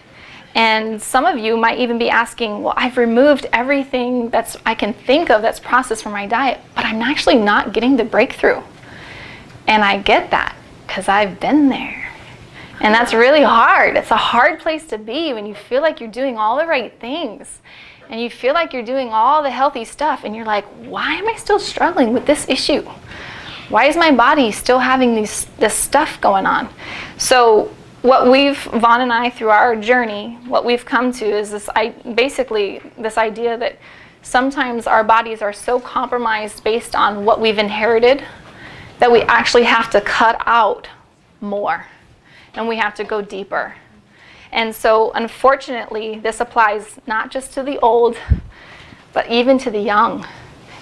And some of you might even be asking, well, I've removed everything I can think of that's processed from my diet, but I'm actually not getting the breakthrough. And I get that because I've been there. And that's really hard. It's a hard place to be when you feel like you're doing all the right things and you feel like you're doing all the healthy stuff, and you're like, why am I still struggling with this issue? Why is my body still having this stuff going on? So what Vaughn and I, through our journey, what we've come to is this idea that sometimes our bodies are so compromised based on what we've inherited that we actually have to cut out more, and we have to go deeper. And so unfortunately, this applies not just to the old, but even to the young.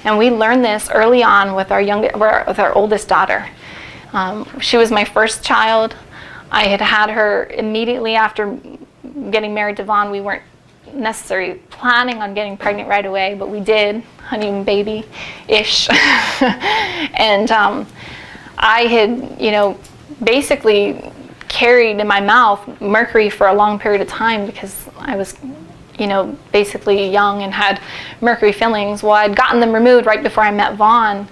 And we learned this early on with our oldest daughter. She was my first child. I had her immediately after getting married to Vaughn. We weren't necessarily planning on getting pregnant right away, but we did, honeymoon baby-ish. And I had, basically carried in my mouth mercury for a long period of time because I was, basically young and had mercury fillings. Well, I'd gotten them removed right before I met Vaughn.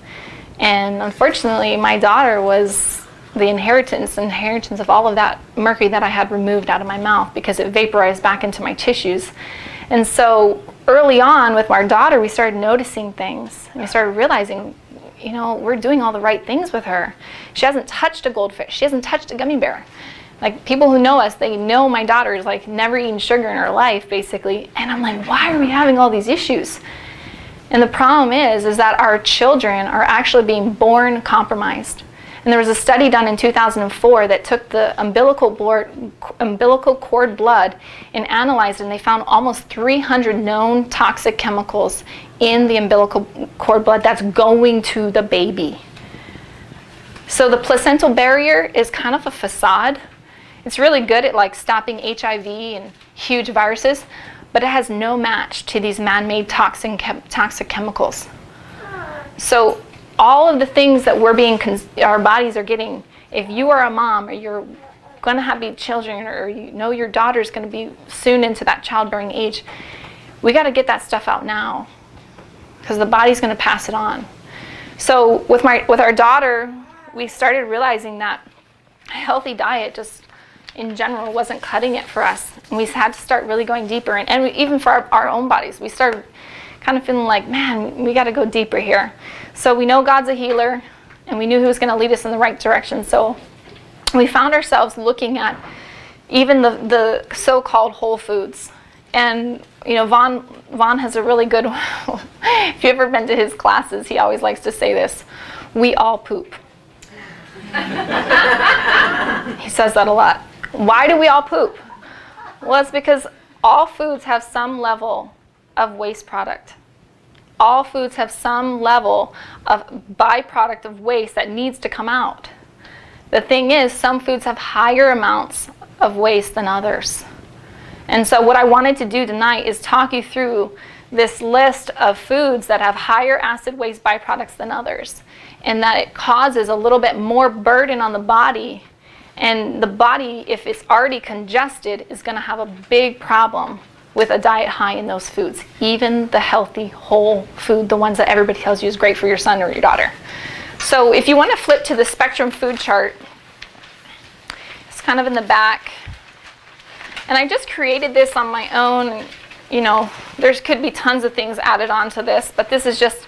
And unfortunately, my daughter was the inheritance of all of that mercury that I had removed out of my mouth because it vaporized back into my tissues. And so early on with our daughter, we started noticing things. And we started realizing, we're doing all the right things with her. She hasn't touched a goldfish. She hasn't touched a gummy bear. Like, people who know us, they know my daughter's never eaten sugar in her life, basically. And I'm like, why are we having all these issues? And the problem is that our children are actually being born compromised. And there was a study done in 2004 that took the umbilical cord blood and analyzed it, and they found almost 300 known toxic chemicals in the umbilical cord blood that's going to the baby. So the placental barrier is kind of a facade. It's really good at like stopping HIV and huge viruses, but it has no match to these man-made toxic chemicals. So all of the things that our bodies are getting, if you are a mom or you're going to have children, or you know your daughter's going to be soon into that childbearing age, we got to get that stuff out now, because the body's going to pass it on. So with our daughter, we started realizing that a healthy diet just in general wasn't cutting it for us, and we had to start really going deeper. And even for our own bodies, we started kind of feeling like, man, we got to go deeper here. So we know God's a healer, and we knew He was going to lead us in the right direction. So we found ourselves looking at even the so-called whole foods. And you know, Vaughn has a really good if you've ever been to his classes, he always likes to say this: we all poop. He says that a lot. Why do we all poop? Well, it's because all foods have some level of waste product. All foods have some level of byproduct of waste that needs to come out. The thing is, some foods have higher amounts of waste than others. And so what I wanted to do tonight is talk you through this list of foods that have higher acid waste byproducts than others, and that it causes a little bit more burden on the body. And the body, if it's already congested, is going to have a big problem with a diet high in those foods, even the healthy whole food, the ones that everybody tells you is great for your son or your daughter. So if you want to flip to the spectrum food chart, it's kind of in the back. And I just created this on my own. You know, there could be tons of things added onto this, but this is just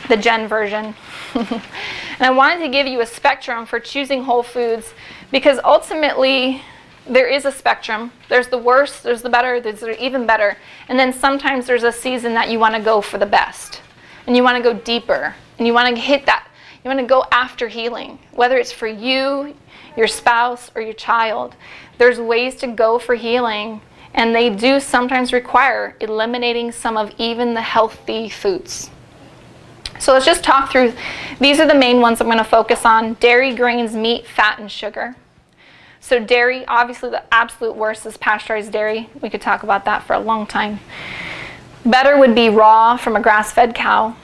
the Gen version. And I wanted to give you a spectrum for choosing whole foods, because ultimately there is a spectrum. There's the worst, there's the better, there's the even better. And then sometimes there's a season that you want to go for the best. And you want to go deeper. And you want to hit that. You want to go after healing. Whether it's for you, your spouse, or your child. There's ways to go for healing. And they do sometimes require eliminating some of even the healthy foods. So let's just talk through. These are the main ones I'm going to focus on: dairy, grains, meat, fat, and sugar. So dairy, obviously the absolute worst is pasteurized dairy. We could talk about that for a long time. Better would be raw from a grass-fed cow.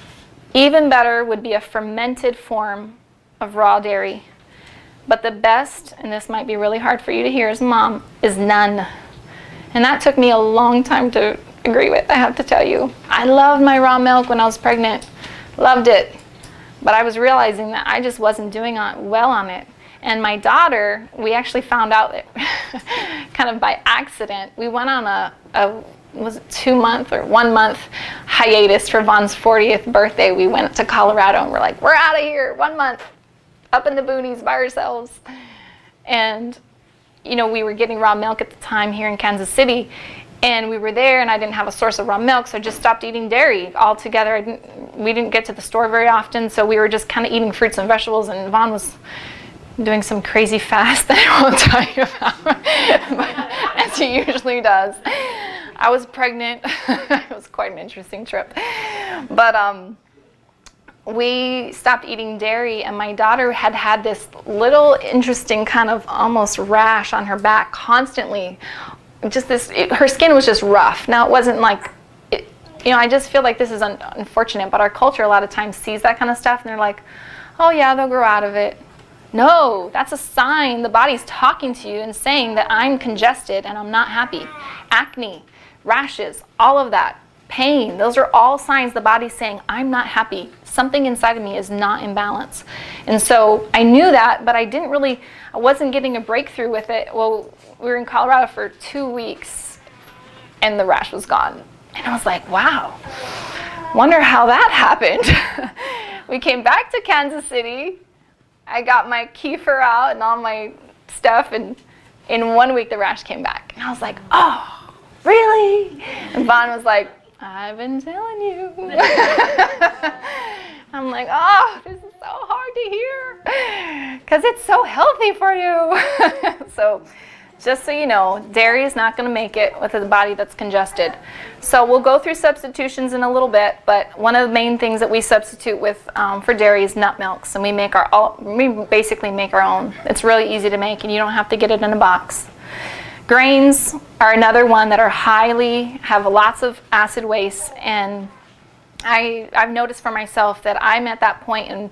Even better would be a fermented form of raw dairy. But the best, and this might be really hard for you to hear as a mom, is none. And that took me a long time to agree with, I have to tell you. I loved my raw milk when I was pregnant. Loved it. But I was realizing that I just wasn't doing well on it. And my daughter, we actually found out that kind of by accident. We went on a was it 2 month or 1 month hiatus for Vaughn's 40th birthday. We went to Colorado and we're like, we're out of here, 1 month, up in the boonies by ourselves. And you know, we were getting raw milk at the time here in Kansas City, and we were there, and I didn't have a source of raw milk, so I just stopped eating dairy altogether. We didn't get to the store very often, so we were just kind of eating fruits and vegetables, and Vaughn was doing some crazy fast that I won't tell you about, as he usually does. I was pregnant. It was quite an interesting trip. But we stopped eating dairy, and my daughter had this little interesting kind of almost rash on her back constantly. Just this, her skin was just rough. Now it wasn't like, you know, I just feel like this is unfortunate, but our culture a lot of times sees that kind of stuff and they're like, oh yeah, they'll grow out of it. No, that's a sign the body's talking to you and saying that I'm congested and I'm not happy. Acne, rashes, all of that, pain, those are all signs the body's saying I'm not happy. Something inside of me is not in balance. And so I knew that, but I wasn't getting a breakthrough with it. Well, we were in Colorado for 2 weeks and the rash was gone. And I was like, wow, wonder how that happened. We came back to Kansas City. I got my kefir out and all my stuff, and in 1 week the rash came back. And I was like, oh, really? And Vaughn was like, I've been telling you. I'm like, oh, this is so hard to hear, because it's so healthy for you. So just so you know, dairy is not going to make it with a body that's congested. So we'll go through substitutions in a little bit, but one of the main things that we substitute with for dairy is nut milks, and we basically make our own. It's really easy to make, and you don't have to get it in a box. Grains are another one that have lots of acid waste, and I've noticed for myself that I'm at that point, and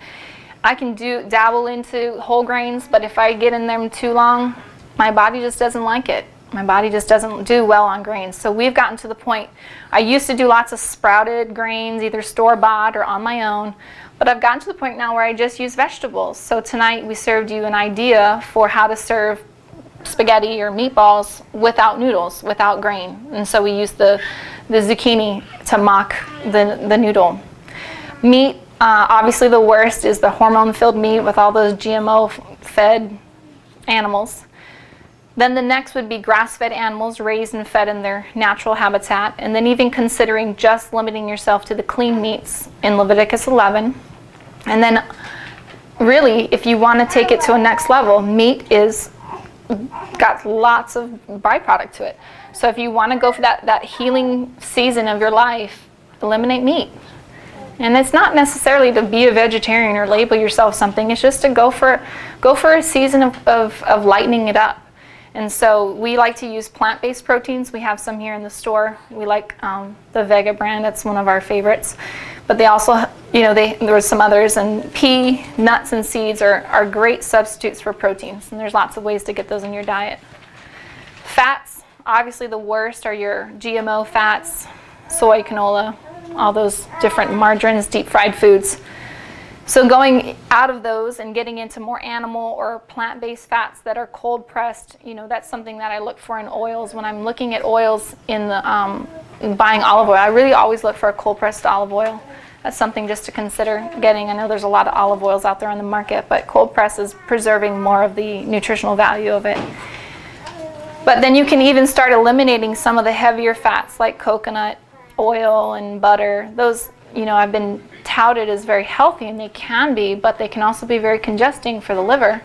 I can dabble into whole grains, but if I get in them too long, my body just doesn't like it. My body just doesn't do well on grains. So we've gotten to the point, I used to do lots of sprouted grains, either store-bought or on my own, but I've gotten to the point now where I just use vegetables. So tonight we served you an idea for how to serve spaghetti or meatballs without noodles, without grain. And so we use the zucchini to mock the noodle. Meat, obviously the worst is the hormone-filled meat with all those GMO-fed animals. Then the next would be grass-fed animals raised and fed in their natural habitat, and then even considering just limiting yourself to the clean meats in Leviticus 11. And then really, if you want to take it to a next level, meat is got lots of byproduct to it. So if you want to go for that healing season of your life, eliminate meat. And it's not necessarily to be a vegetarian or label yourself something. It's just to go for a season of lightening it up. And so we like to use plant-based proteins. We have some here in the store. We like the Vega brand. That's one of our favorites. But they also, there were some others. And pea, nuts, and seeds are great substitutes for proteins. And there's lots of ways to get those in your diet. Fats, obviously the worst are your GMO fats, soy, canola, all those different margarines, deep-fried foods. So going out of those and getting into more animal or plant-based fats that are cold pressed, that's something that I look for in oils. When I'm looking at oils in buying olive oil, I really always look for a cold pressed olive oil. That's something just to consider getting. I know there's a lot of olive oils out there on the market, but cold press is preserving more of the nutritional value of it. But then you can even start eliminating some of the heavier fats like coconut oil and butter. Those, have been touted as very healthy, and they can be, but they can also be very congesting for the liver.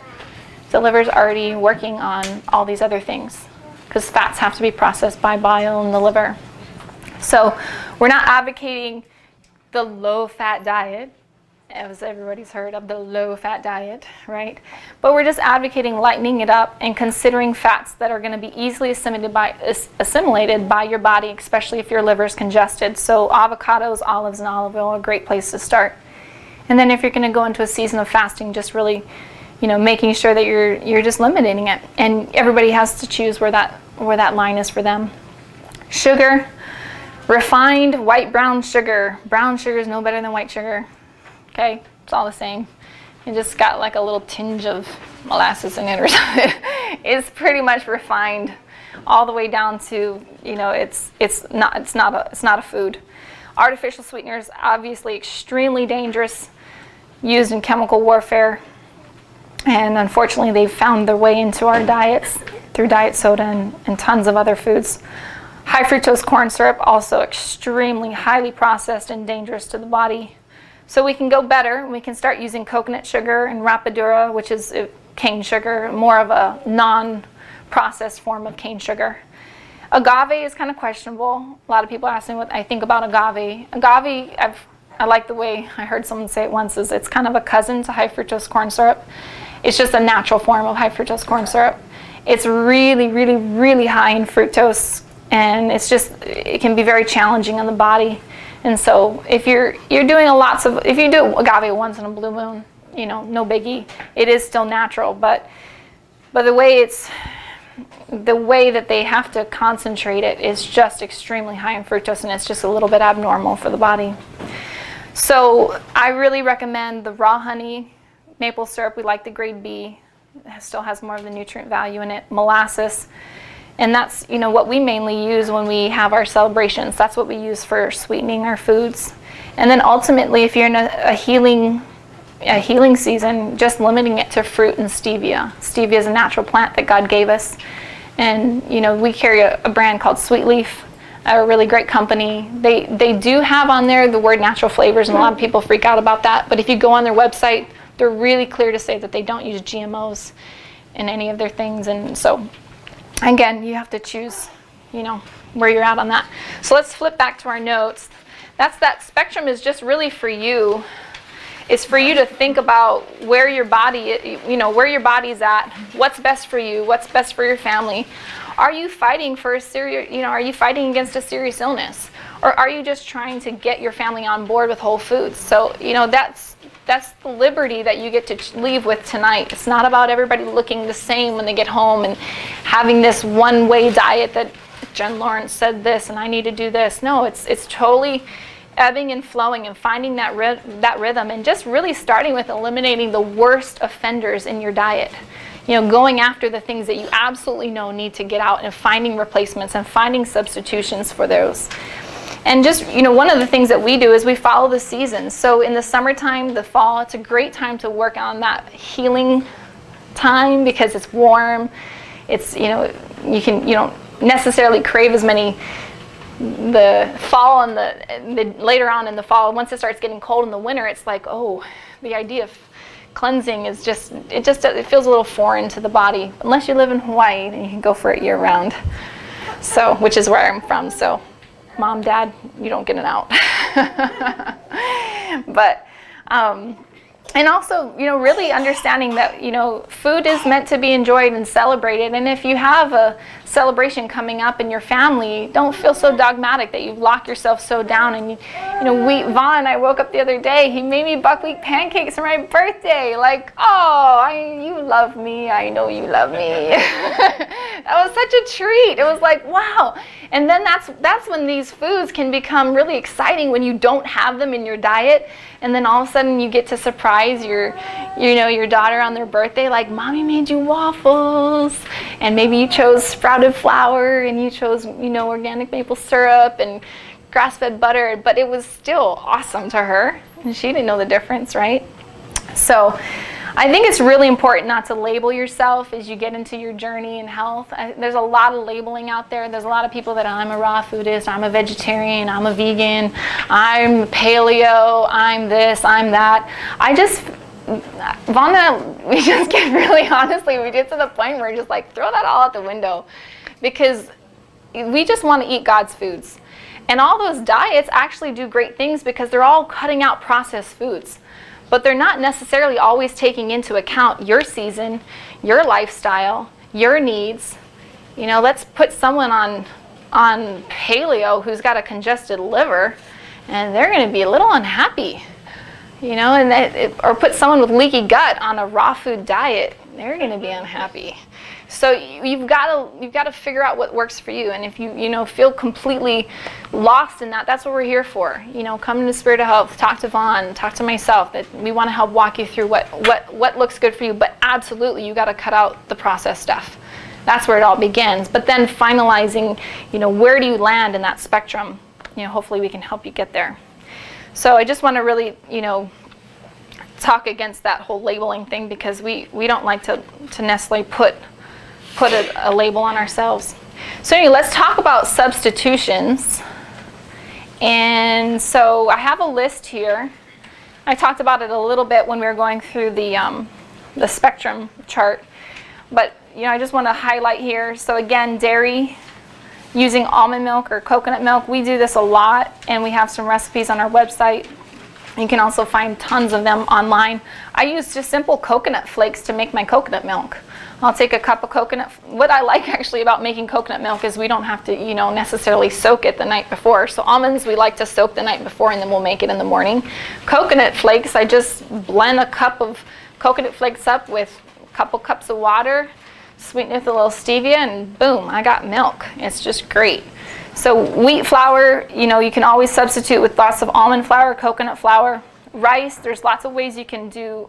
The liver's already working on all these other things because fats have to be processed by bile in the liver. So we're not advocating the low-fat diet, as everybody's heard of the low-fat diet, right? But we're just advocating lightening it up and considering fats that are going to be easily assimilated by your body, especially if your liver is congested. So avocados, olives, and olive oil are a great place to start. And then if you're going to go into a season of fasting, just really, making sure that you're just limiting it. And everybody has to choose where that line is for them. Sugar, refined white brown sugar. Brown sugar is no better than white sugar. Okay, it's all the same. It just got like a little tinge of molasses in it or something. It's pretty much refined all the way down to, it's not a food. Artificial sweeteners, obviously extremely dangerous, used in chemical warfare. And unfortunately, they've found their way into our diets through diet soda and tons of other foods. High fructose corn syrup, also extremely highly processed and dangerous to the body. So we can go better. We can start using coconut sugar and rapadura, which is cane sugar, more of a non-processed form of cane sugar. Agave is kind of questionable. A lot of people ask me what I think about agave. Agave, I like the way I heard someone say it once, is it's kind of a cousin to high fructose corn syrup. It's just a natural form of high fructose corn syrup. It's really, really, really high in fructose, and it can be very challenging on the body. And so if you're doing if you do agave once in a blue moon, no biggie. It is still natural, but the way that they have to concentrate it is just extremely high in fructose, and it's just a little bit abnormal for the body. So I really recommend the raw honey, maple syrup. We like the grade B. It still has more of the nutrient value in it. Molasses. And that's, what we mainly use when we have our celebrations. That's what we use for sweetening our foods. And then ultimately, if you're in a healing season, just limiting it to fruit and stevia. Stevia is a natural plant that God gave us. And, we carry a brand called Sweet Leaf, a really great company. They do have on there the word natural flavors, and a lot of people freak out about that. But if you go on their website, they're really clear to say that they don't use GMOs in any of their things. And so, again, you have to choose, where you're at on that. So let's flip back to our notes. That spectrum is just really for you. It's for you to think about where your body, where your body's at, what's best for you, what's best for your family. Are you fighting for are you fighting against a serious illness? Or are you just trying to get your family on board with whole foods? So, that's the liberty that you get to leave with tonight. It's not about everybody looking the same when they get home and having this one-way diet that Jen Lawrence said this and I need to do this. No, it's totally ebbing and flowing and finding that rhythm, and just really starting with eliminating the worst offenders in your diet. Going after the things that you absolutely know need to get out and finding replacements and finding substitutions for those. And just, one of the things that we do is we follow the seasons. So in the summertime, the fall, it's a great time to work on that healing time because it's warm. It's, you don't necessarily crave as many the fall and the later on in the fall. Once it starts getting cold in the winter, it's like, oh, the idea of cleansing is it feels a little foreign to the body. Unless you live in Hawaii, then you can go for it year round. So, which is where I'm from. So, Mom, Dad, you don't get it out. But, and also, really understanding that, food is meant to be enjoyed and celebrated. And if you have a celebration coming up in your family, don't feel so dogmatic that you've locked yourself so down. And, Vaughn, I woke up the other day, he made me buckwheat pancakes for my birthday. Like, you love me. I know you love me. That was such a treat. It was like, wow. And then that's when these foods can become really exciting when you don't have them in your diet. And then all of a sudden you get to surprise your daughter on their birthday, like, Mommy made you waffles. And maybe you chose sprouted flour and you chose, organic maple syrup and grass-fed butter, but it was still awesome to her. And she didn't know the difference, right? So I think it's really important not to label yourself as you get into your journey in health. There's a lot of labeling out there. There's a lot of people that I'm a raw foodist, I'm a vegetarian, I'm a vegan, I'm paleo, I'm this, I'm that. Vaughn and I, we just get really, honestly, we get to the point where we're just like, throw that all out the window, because we just want to eat God's foods. And all those diets actually do great things because they're all cutting out processed foods. But they're not necessarily always taking into account your season, your lifestyle, your needs. Let's put someone on paleo who's got a congested liver, and they're going to be a little unhappy. Or put someone with leaky gut on a raw food diet, they're going to be unhappy. So you've got to figure out what works for you. And if you feel completely lost in that, that's what we're here for. Come into Spirit of Health, talk to Vaughn, talk to myself. That we want to help walk you through what looks good for you. But absolutely, you got to cut out the processed stuff. That's where it all begins. But then finalizing, where do you land in that spectrum? Hopefully we can help you get there. So I just want to really, talk against that whole labeling thing, because we don't like to necessarily put a label on ourselves. So anyway, let's talk about substitutions. And so I have a list here. I talked about it a little bit when we were going through the spectrum chart. But I just want to highlight here. So again, dairy, using almond milk or coconut milk. We do this a lot, and we have some recipes on our website. You can also find tons of them online. I use just simple coconut flakes to make my coconut milk. I'll take a cup of coconut. What I like actually about making coconut milk is we don't have to, necessarily soak it the night before. So almonds we like to soak the night before, and then we'll make it in the morning. Coconut flakes, I just blend a cup of coconut flakes up with a couple cups of water, sweeten it with a little stevia, and boom, I got milk. It's just great. So wheat flour, you can always substitute with lots of almond flour, coconut flour. Rice, there's lots of ways you can do.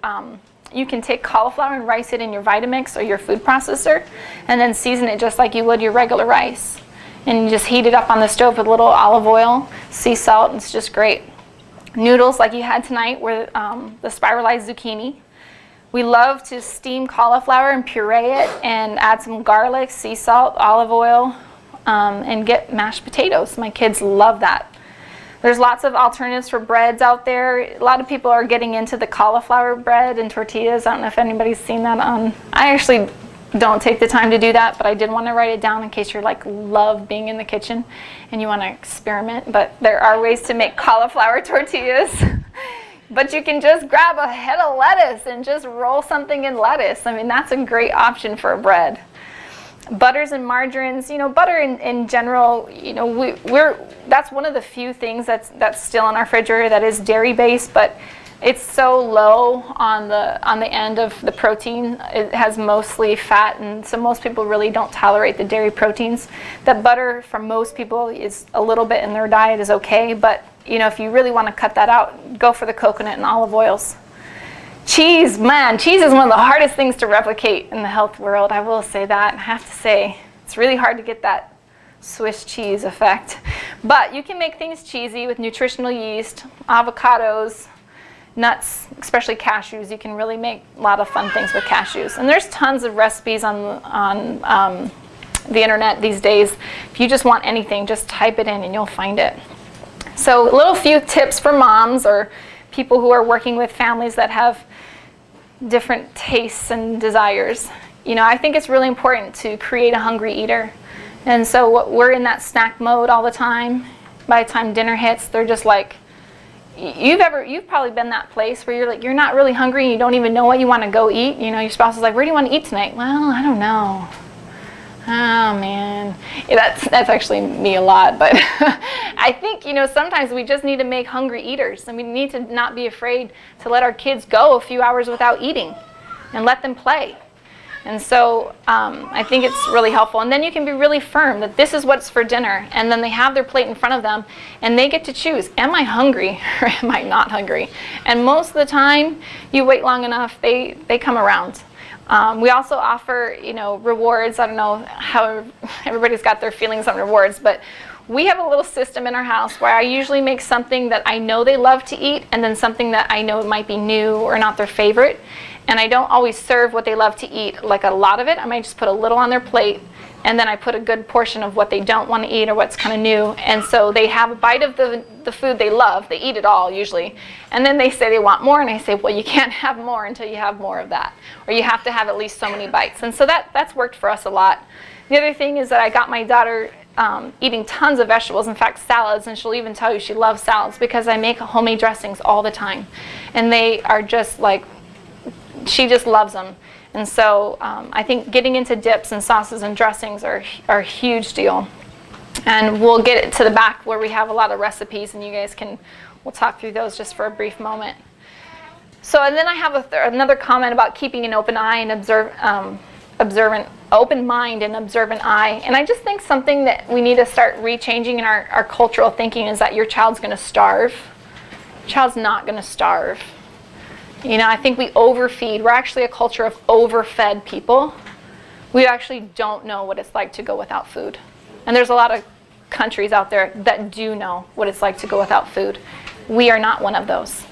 You can take cauliflower and rice it in your Vitamix or your food processor, and then season it just like you would your regular rice. And you just heat it up on the stove with a little olive oil, sea salt, and it's just great. Noodles like you had tonight were the spiralized zucchini. We love to steam cauliflower and puree it and add some garlic, sea salt, olive oil, and get mashed potatoes. My kids love that. There's lots of alternatives for breads out there. A lot of people are getting into the cauliflower bread and tortillas. I don't know if anybody's seen that on. I actually don't take the time to do that, but I did want to write it down in case you're like love being in the kitchen and you want to experiment. But there are ways to make cauliflower tortillas. But you can just grab a head of lettuce and just roll something in lettuce. I mean, that's a great option for a bread. Butters and margarines, butter in general, that's one of the few things that's still in our refrigerator that is dairy based, but it's so low on the end of the protein. It has mostly fat, and so most people really don't tolerate the dairy proteins. That butter for most people is a little bit in their diet is okay, but if you really want to cut that out, go for the coconut and olive oils. Cheese, man, cheese is one of the hardest things to replicate in the health world. I will say that. I have to say, it's really hard to get that Swiss cheese effect. But you can make things cheesy with nutritional yeast, avocados, nuts, especially cashews. You can really make a lot of fun things with cashews. And there's tons of recipes on the internet these days. If you just want anything, just type it in and you'll find it. So a little few tips for moms or people who are working with families that have different tastes and desires. I think it's really important to create a hungry eater. And so we're in that snack mode all the time. By the time dinner hits, they're just like, you've probably been that place where you're like, you're not really hungry and you don't even know what you want to go eat. Your spouse is like, where do you want to eat tonight? Well, I don't know. Oh man, that's actually me a lot, but I think sometimes we just need to make hungry eaters, and we need to not be afraid to let our kids go a few hours without eating and let them play. And so I think it's really helpful. And then you can be really firm that this is what's for dinner, and then they have their plate in front of them and they get to choose, am I hungry or am I not hungry? And most of the time you wait long enough, they come around. We also offer, rewards. I don't know how everybody's got their feelings on rewards, but we have a little system in our house where I usually make something that I know they love to eat and then something that I know might be new or not their favorite. And I don't always serve what they love to eat, like a lot of it. I might just put a little on their plate, and then I put a good portion of what they don't want to eat or what's kind of new. And so they have a bite of the food they love. They eat it all usually. And then they say they want more, and I say, well, you can't have more until you have more of that. Or you have to have at least so many bites. And so that's worked for us a lot. The other thing is that I got my daughter eating tons of vegetables, in fact salads, and she'll even tell you she loves salads because I make homemade dressings all the time. And they are just like, she just loves them. And so I think getting into dips and sauces and dressings are a huge deal. And we'll get it to the back where we have a lot of recipes, and you guys we'll talk through those just for a brief moment. So, and then I have another comment about keeping an open eye and open mind and observant eye. And I just think something that we need to start rechanging in our cultural thinking is that your child's going to starve. Your child's not going to starve. I think we overfeed. We're actually a culture of overfed people. We actually don't know what it's like to go without food. And there's a lot of countries out there that do know what it's like to go without food. We are not one of those.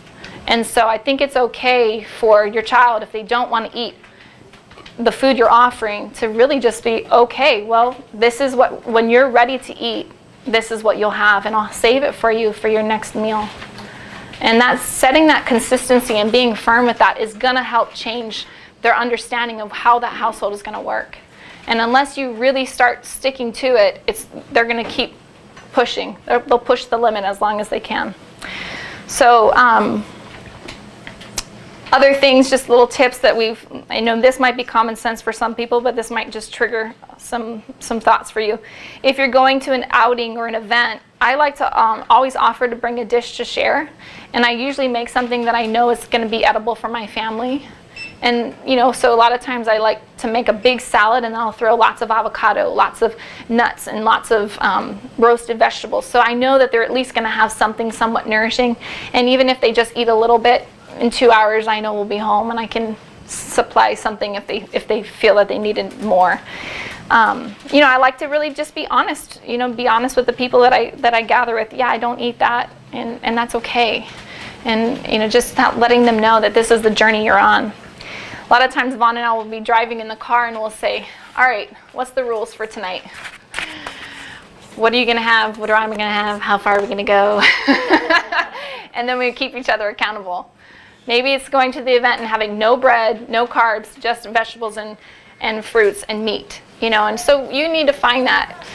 And so I think it's okay for your child, if they don't want to eat the food you're offering, to really just be, okay, well, this is what, when you're ready to eat, this is what you'll have, and I'll save it for you for your next meal. And that's setting that consistency and being firm with that is going to help change their understanding of how that household is going to work. And unless you really start sticking to it, they're going to keep pushing. They'll push the limit as long as they can. So other things, just little tips that I know this might be common sense for some people, but this might just trigger some thoughts for you. If you're going to an outing or an event, I like to always offer to bring a dish to share. And I usually make something that I know is going to be edible for my family. And, so a lot of times I like to make a big salad, and I'll throw lots of avocado, lots of nuts, and lots of roasted vegetables. So I know that they're at least going to have something somewhat nourishing. And even if they just eat a little bit, in 2 hours I know we'll be home, and I can supply something if they feel that they needed more. I like to really just be honest, be honest with the people that I gather with. Yeah, I don't eat that, and that's okay. And, just not letting them know that this is the journey you're on. A lot of times Vaughn and I will be driving in the car and we'll say, all right, what's the rules for tonight? what are you going to have? What am I going to have? How far are we going to go? And then we keep each other accountable. Maybe it's going to the event and having no bread, no carbs, just vegetables and fruits and meat. And so you need to find that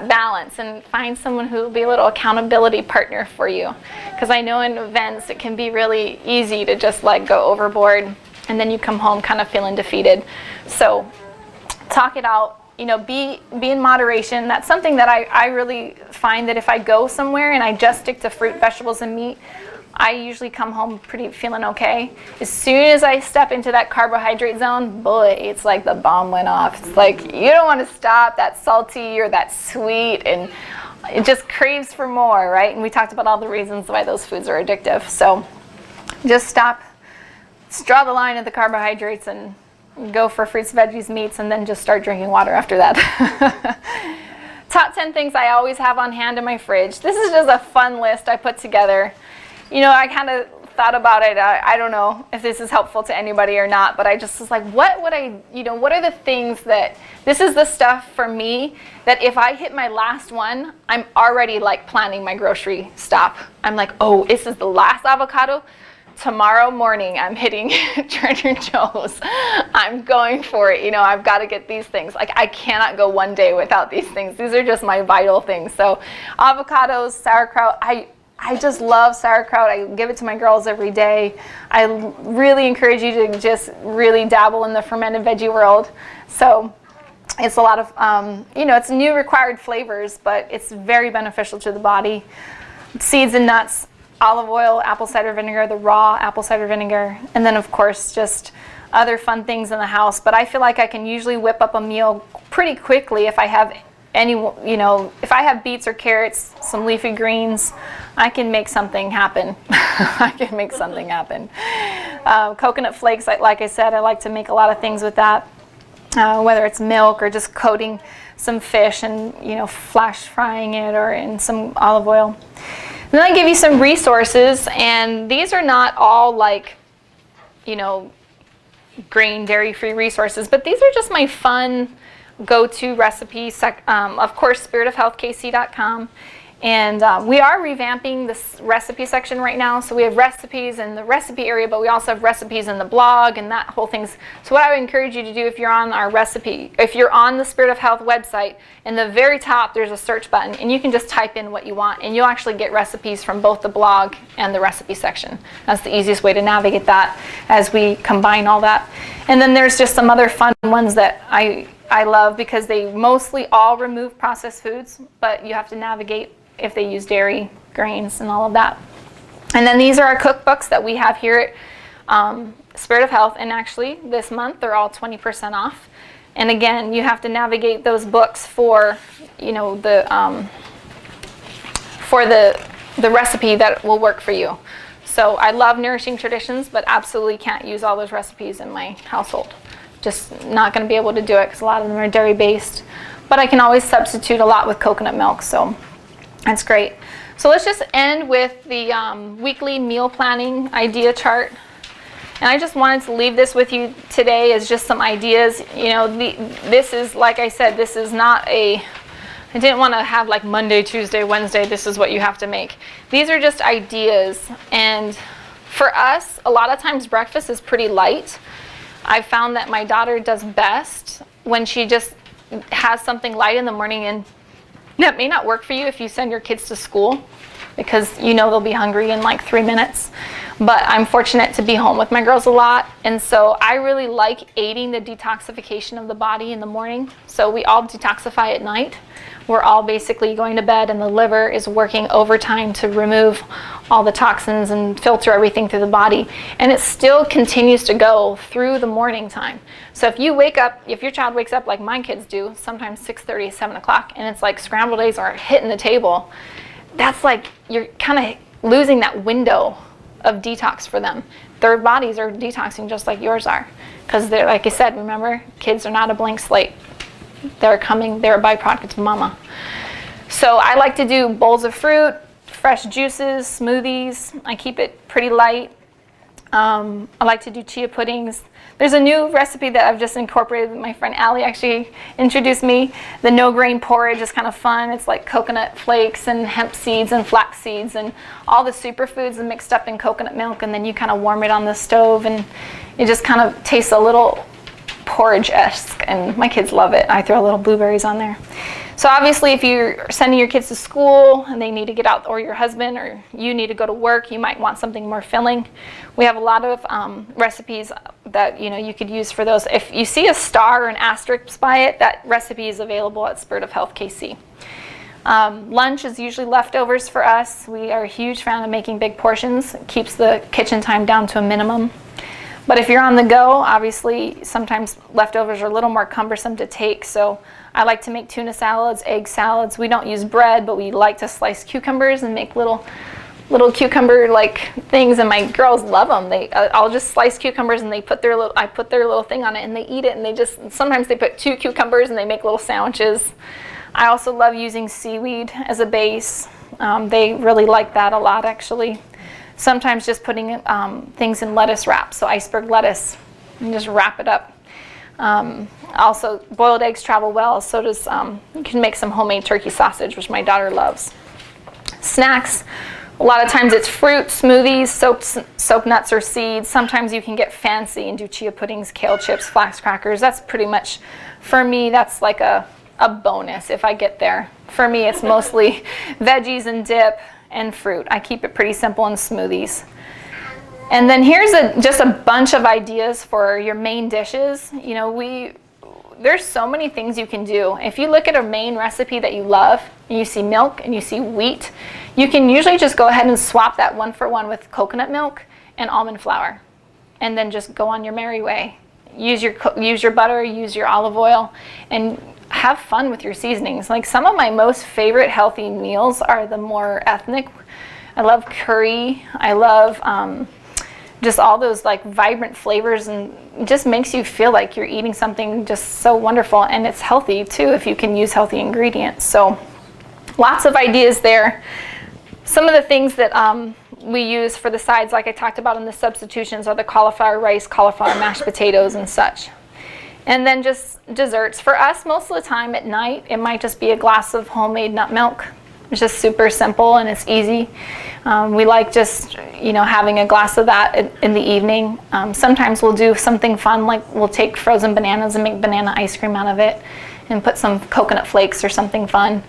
balance and find someone who will be a little accountability partner for you. Because I know in events it can be really easy to just go overboard, and then you come home kind of feeling defeated. So talk it out. Be in moderation. That's something that I really find that if I go somewhere and I just stick to fruit, vegetables, and meat, I usually come home feeling okay. As soon as I step into that carbohydrate zone, boy, it's like the bomb went off. It's like you don't want to stop that salty or that sweet, and it just craves for more, right? And we talked about all the reasons why those foods are addictive. So just stop, draw the line at the carbohydrates, and go for fruits, veggies, meats, and then just start drinking water after that. Top 10 things I always have on hand in my fridge. This is just a fun list I put together. I kind of thought about it. I don't know if this is helpful to anybody or not, but I just was like, what would I, what are the things that, this is the stuff for me that if I hit my last one, I'm already planning my grocery stop. I'm like, oh, this is the last avocado. Tomorrow morning, I'm hitting Trader Joe's. I'm going for it. I've got to get these things. I cannot go one day without these things. These are just my vital things. So avocados, sauerkraut. I just love sauerkraut. I give it to my girls every day. I really encourage you to just really dabble in the fermented veggie world. So it's a lot of, it's new required flavors, but it's very beneficial to the body. Seeds and nuts. Olive oil, apple cider vinegar, the raw apple cider vinegar, and then of course just other fun things in the house. But I feel like I can usually whip up a meal pretty quickly if I have if I have beets or carrots, some leafy greens, I can make something happen. I can make something happen. Coconut flakes, like I said, I like to make a lot of things with that, whether it's milk or just coating some fish and flash frying it or in some olive oil. Then I give you some resources, and these are not all grain, dairy-free resources, but these are just my fun go-to recipes. Of course, spiritofhealthkc.com. And we are revamping this recipe section right now. So we have recipes in the recipe area, but we also have recipes in the blog and that whole thing. So what I would encourage you to do if you're on our recipe, if you're on the Spirit of Health website, in the very top there's a search button, and you can just type in what you want, and you'll actually get recipes from both the blog and the recipe section. That's the easiest way to navigate that as we combine all that. And then there's just some other fun ones that I love because they mostly all remove processed foods, but you have to navigate if they use dairy, grains, and all of that. And then these are our cookbooks that we have here at Spirit of Health, and actually this month they're all 20% off. And again, you have to navigate those books for the recipe that will work for you. So I love Nourishing Traditions, but absolutely can't use all those recipes in my household. Just not going to be able to do it because a lot of them are dairy based, but I can always substitute a lot with coconut milk, so that's great. So let's just end with the weekly meal planning idea chart. And I just wanted to leave this with you today as just some ideas. This is, like I said, this is not I didn't want to have like Monday, Tuesday, Wednesday, this is what you have to make. These are just ideas. And for us, a lot of times breakfast is pretty light. I found that my daughter does best when she just has something light in the morning, and that may not work for you if you send your kids to school because they'll be hungry in like 3 minutes. But I'm fortunate to be home with my girls a lot, and so I really like aiding the detoxification of the body in the morning. So we all detoxify at night. We're all basically going to bed, and the liver is working overtime to remove all the toxins and filter everything through the body. And it still continues to go through the morning time. So if you wake up, if your child wakes up like my kids do, sometimes 6:30, 7 o'clock, and it's like scrambled eggs are hitting the table, that's like you're kind of losing that window of detox for them. Their bodies are detoxing just like yours are. Because they're, like I said, remember, kids are not a blank slate. They're a byproduct of mama. So I like to do bowls of fruit, fresh juices, smoothies. I keep it pretty light. I like to do chia puddings. There's a new recipe that I've just incorporated. My friend Allie actually introduced me. The no grain porridge is kind of fun. It's like coconut flakes and hemp seeds and flax seeds and all the superfoods mixed up in coconut milk, and then you kind of warm it on the stove, and it just kind of tastes a little porridge-esque, and my kids love it. I throw little blueberries on there. So obviously if you're sending your kids to school and they need to get out, or your husband or you need to go to work, you might want something more filling. We have a lot of recipes that you could use for those. If you see a star or an asterisk by it, that recipe is available at Spirit of Health KC. Lunch is usually leftovers for us. We are a huge fan of making big portions. It keeps the kitchen time down to a minimum. But if you're on the go, obviously sometimes leftovers are a little more cumbersome to take. So I like to make tuna salads, egg salads. We don't use bread, but we like to slice cucumbers and make little cucumber-like things, and my girls love them. I'll just slice cucumbers, and I put their little thing on it, and they eat it. And sometimes they put 2 cucumbers, and they make little sandwiches. I also love using seaweed as a base. They really like that a lot, actually. Sometimes just putting things in lettuce wraps, so iceberg lettuce, and just wrap it up. Also, boiled eggs travel well, so does, you can make some homemade turkey sausage, which my daughter loves. Snacks, a lot of times it's fruit, smoothies, soaked nuts or seeds. Sometimes you can get fancy and do chia puddings, kale chips, flax crackers. That's pretty much, for me, that's like a bonus if I get there. For me, it's mostly veggies and dip and fruit. I keep it pretty simple in smoothies. And then here's just a bunch of ideas for your main dishes. There's so many things you can do. If you look at a main recipe that you love, and you see milk and you see wheat, you can usually just go ahead and swap that 1-for-1 with coconut milk and almond flour, and then just go on your merry way. Use your butter, use your olive oil, and have fun with your seasonings. Like, some of my most favorite healthy meals are the more ethnic. I love curry. I love just all those like vibrant flavors, and it just makes you feel like you're eating something just so wonderful, and it's healthy too if you can use healthy ingredients. So lots of ideas there. Some of the things that we use for the sides, like I talked about in the substitutions, are the cauliflower rice, cauliflower mashed potatoes, and such. And then just desserts. For us, most of the time at night, it might just be a glass of homemade nut milk. It's just super simple and it's easy. We like just, having a glass of that in the evening. Sometimes we'll do something fun, like we'll take frozen bananas and make banana ice cream out of it and put some coconut flakes or something fun.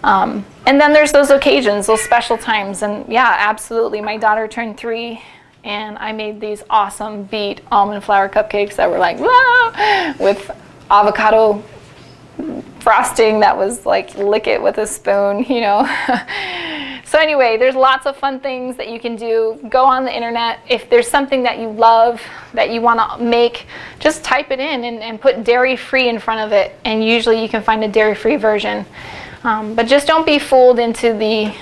And then there's those occasions, those special times. And yeah, absolutely. My daughter turned 3 and I made these awesome beet almond flour cupcakes that were like, whoa, with avocado frosting that was like lick it with a spoon, So anyway, there's lots of fun things that you can do. Go on the internet. If there's something that you love that you want to make, just type it in and put dairy-free in front of it, and usually you can find a dairy-free version. But just don't be fooled into the,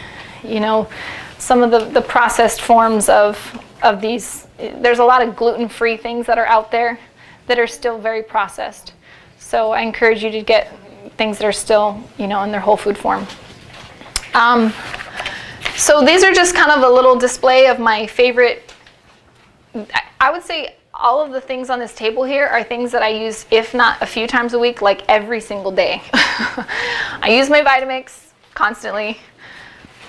some of the processed forms of these. There's a lot of gluten-free things that are out there that are still very processed. So I encourage you to get things that are still, in their whole food form. So these are just kind of a little display of my favorite. I would say all of the things on this table here are things that I use, if not a few times a week, like every single day. I use my Vitamix constantly.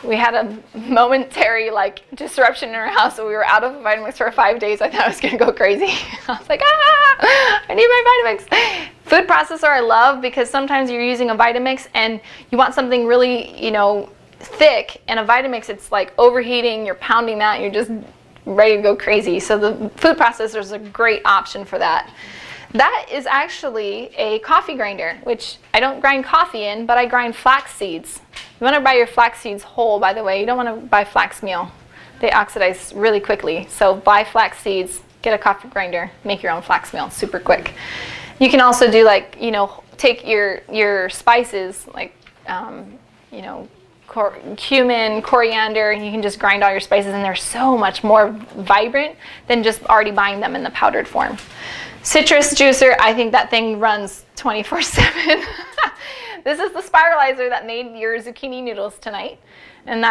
We had a momentary disruption in our house, so we were out of Vitamix for 5 days. I thought I was gonna go crazy. I was like, I need my Vitamix. Food processor I love, because sometimes you're using a Vitamix and you want something really, thick, and a Vitamix, it's like overheating, you're pounding that, you're just ready to go crazy. So the food processor is a great option for that. That is actually a coffee grinder, which I don't grind coffee in, but I grind flax seeds. You want to buy your flax seeds whole, by the way. You don't want to buy flax meal. They oxidize really quickly. So buy flax seeds, get a coffee grinder, make your own flax meal, super quick. You can also do take your spices, cumin, coriander, and you can just grind all your spices, and they're so much more vibrant than just already buying them in the powdered form. Citrus juicer, I think that thing runs 24/7. This is the spiralizer that made your zucchini noodles tonight. And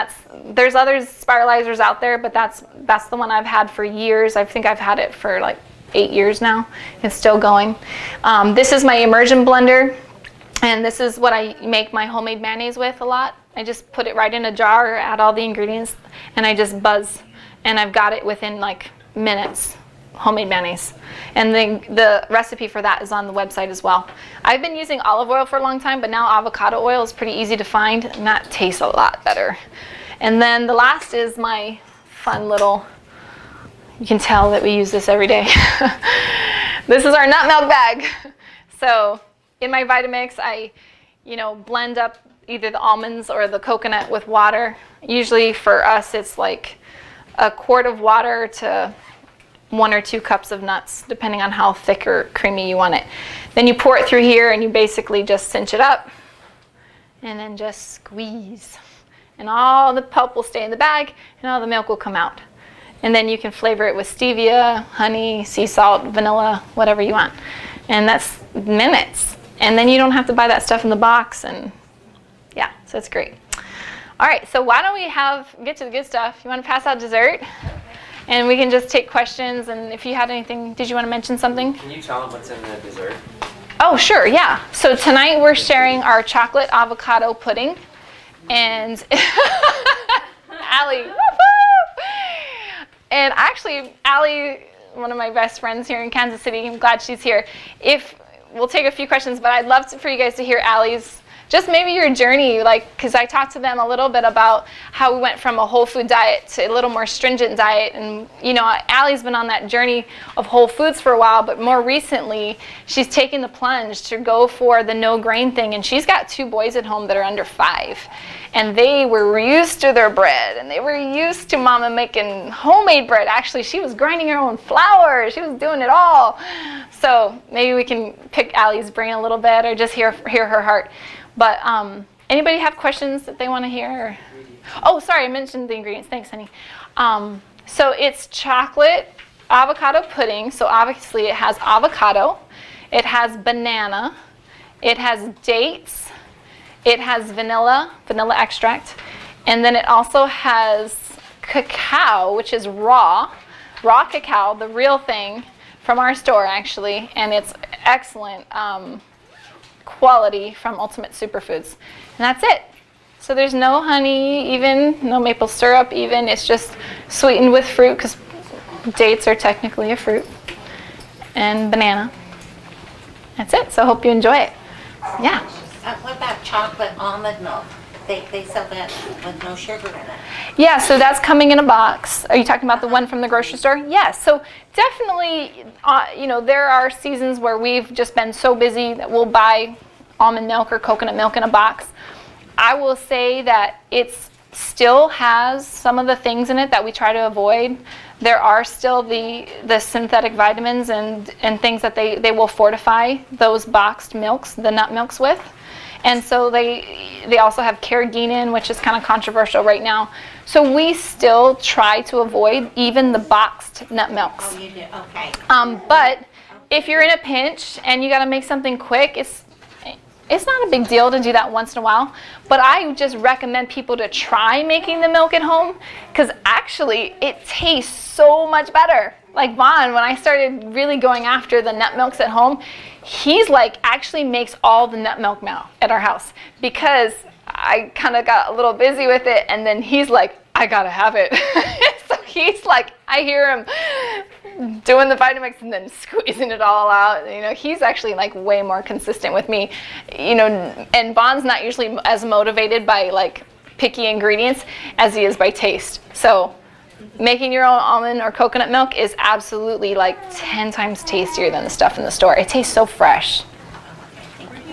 there's other spiralizers out there, but that's the one I've had for years. I think I've had it for like 8 years now. It's still going. This is my immersion blender, and this is what I make my homemade mayonnaise with a lot. I just put it right in a jar, add all the ingredients, and I just buzz, and I've got it within like minutes. Homemade mayonnaise. And then the recipe for that is on the website as well. I've been using olive oil for a long time, but now avocado oil is pretty easy to find, and that tastes a lot better. And then the last is my fun little, you can tell that we use this every day. This is our nut milk bag. So in my Vitamix, I blend up either the almonds or the coconut with water. Usually for us, it's like a quart of water to 1 or 2 cups of nuts, depending on how thick or creamy you want it. Then you pour it through here, and you basically just cinch it up, and then just squeeze. And all the pulp will stay in the bag, and all the milk will come out. And then you can flavor it with stevia, honey, sea salt, vanilla, whatever you want. And that's minutes. And then you don't have to buy that stuff in the box, and yeah, so it's great. All right, so why don't we get to the good stuff? You want to pass out dessert? And we can just take questions, and if you had anything, did you want to mention something? Can you tell them what's in the dessert? Oh, sure, yeah. So tonight we're sharing our chocolate avocado pudding. And Allie, woo-hoo! And actually, Allie, one of my best friends here in Kansas City, I'm glad she's here. We'll take a few questions, but I'd love for you guys to hear Allie's, just maybe your journey, because I talked to them a little bit about how we went from a whole food diet to a little more stringent diet. And, Allie's been on that journey of whole foods for a while, but more recently, she's taken the plunge to go for the no grain thing. And she's got 2 boys at home that are under 5. And they were used to their bread, and they were used to Mama making homemade bread. Actually, she was grinding her own flour. She was doing it all. So maybe we can pick Allie's brain a little bit, or just hear her heart. But anybody have questions that they want to hear? Oh, sorry, I mentioned the ingredients. Thanks, honey. So it's chocolate avocado pudding. So obviously it has avocado. It has banana. It has dates. It has vanilla extract. And then it also has cacao, which is raw cacao, the real thing from our store, actually. And it's excellent quality from Ultimate Superfoods. And that's it. So there's no honey, even no maple syrup, even. It's just sweetened with fruit, because dates are technically a fruit, and banana. That's it. So I hope you enjoy it. Yeah. What about chocolate almond milk? They sell that with no sugar in it. Yeah, so that's coming in a box. Are you talking about the one from the grocery store? Yes. So definitely, there are seasons where we've just been so busy that we'll buy almond milk or coconut milk in a box. I will say that it still has some of the things in it that we try to avoid. There are still the synthetic vitamins and things that they will fortify those boxed milks, the nut milks, with. And so they also have carrageenan, which is kind of controversial right now. So we still try to avoid even the boxed nut milks. Oh, you do? Okay. But if you're in a pinch and you got to make something quick, it's not a big deal to do that once in a while. But I just recommend people to try making the milk at home, because actually it tastes so much better. Like Vaughn, when I started really going after the nut milks at home, he's actually makes all the nut milk now at our house, because I kind of got a little busy with it, and then he's like, I gotta have it. So he's like, I hear him doing the Vitamix and then squeezing it all out. He's actually way more consistent with me. And Vaughn's not usually as motivated by picky ingredients as he is by taste. So making your own almond or coconut milk is absolutely 10 times tastier than the stuff in the store. It tastes so fresh.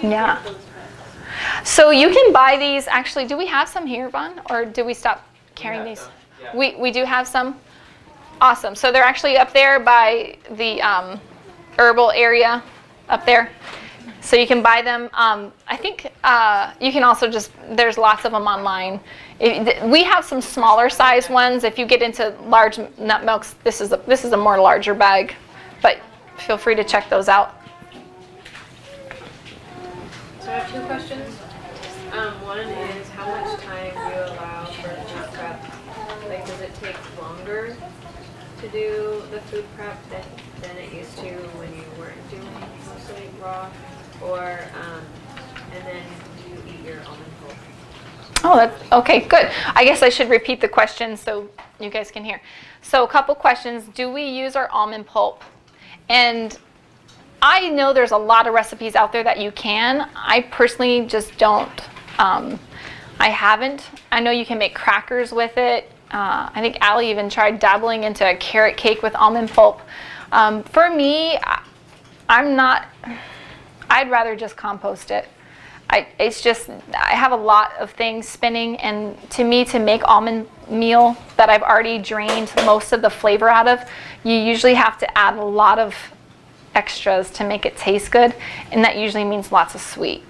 Yeah. So you can buy these. Actually, do we have some here, Vaughn? Or do we stop carrying these? Yeah. We do have some? Awesome. So they're actually up there by the herbal area up there. So you can buy them. I think you can also there's lots of them online. We have some smaller size ones. If you get into large nut milks, this is a more larger bag. But feel free to check those out. So I have 2 questions. One is how much time do you allow for food prep? Like, does it take longer to do the food prep than it used to when you weren't doing mostly raw? Or, and then do you eat your almond pulp? Oh, that's okay, good. I guess I should repeat the question so you guys can hear. So a couple questions. Do we use our almond pulp? And I know there's a lot of recipes out there that you can. I personally just don't. I haven't. I know you can make crackers with it. I think Allie even tried dabbling into a carrot cake with almond pulp. For me, I'm not, I'd rather just compost it. It's just, I have a lot of things spinning, and to me, to make almond meal that I've already drained most of the flavor out of, you usually have to add a lot of extras to make it taste good, and that usually means lots of sweet.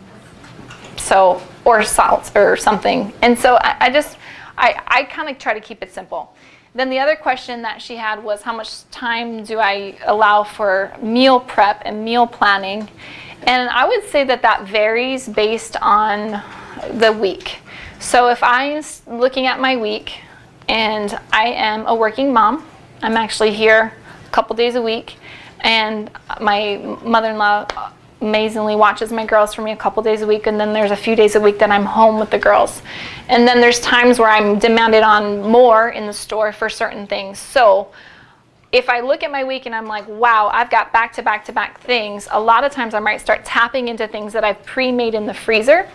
So, or salt or something. And so I kind of try to keep it simple. Then the other question that she had was, how much time do I allow for meal prep and meal planning? And I would say that varies based on the week. So if I'm looking at my week and I am a working mom, I'm actually here a couple days a week, and my mother-in-law amazingly watches my girls for me a couple days a week, and then there's a few days a week that I'm home with the girls. And then there's times where I'm demanded on more in the store for certain things. So if I look at my week and I'm like, wow, I've got back-to-back-to-back things, a lot of times I might start tapping into things that I've pre-made in the freezer.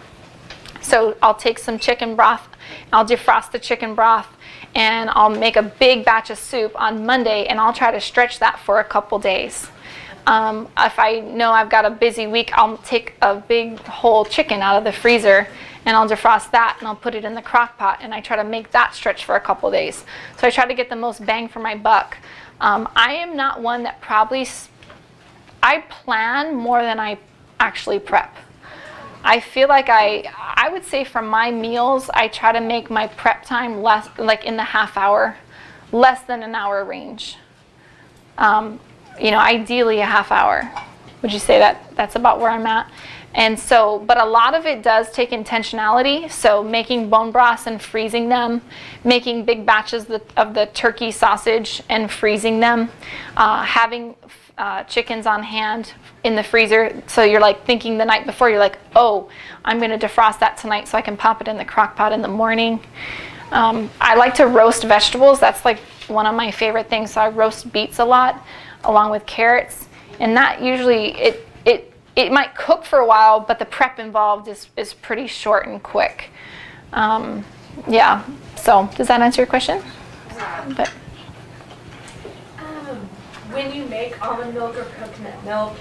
So I'll take some chicken broth, I'll defrost the chicken broth, and I'll make a big batch of soup on Monday, and I'll try to stretch that for a couple days. If I know I've got a busy week, I'll take a big whole chicken out of the freezer and I'll defrost that and I'll put it in the crock pot, and I try to make that stretch for a couple days. So I try to get the most bang for my buck. I am not one that I plan more than I actually prep. I feel like I would say for my meals, I try to make my prep time less, like in the half hour, less than an hour range. Ideally a half hour. Would you say that's about where I'm at? And so, but a lot of it does take intentionality. So making bone broths and freezing them, making big batches of the turkey sausage and freezing them, having chickens on hand in the freezer. So you're like thinking the night before, you're like, oh, I'm going to defrost that tonight so I can pop it in the crock pot in the morning. I like to roast vegetables. That's like one of my favorite things. So I roast beets a lot, along with carrots, and that usually it might cook for a while, but the prep involved is pretty short and quick. Yeah. So does that answer your question? But When you make almond milk or coconut milk,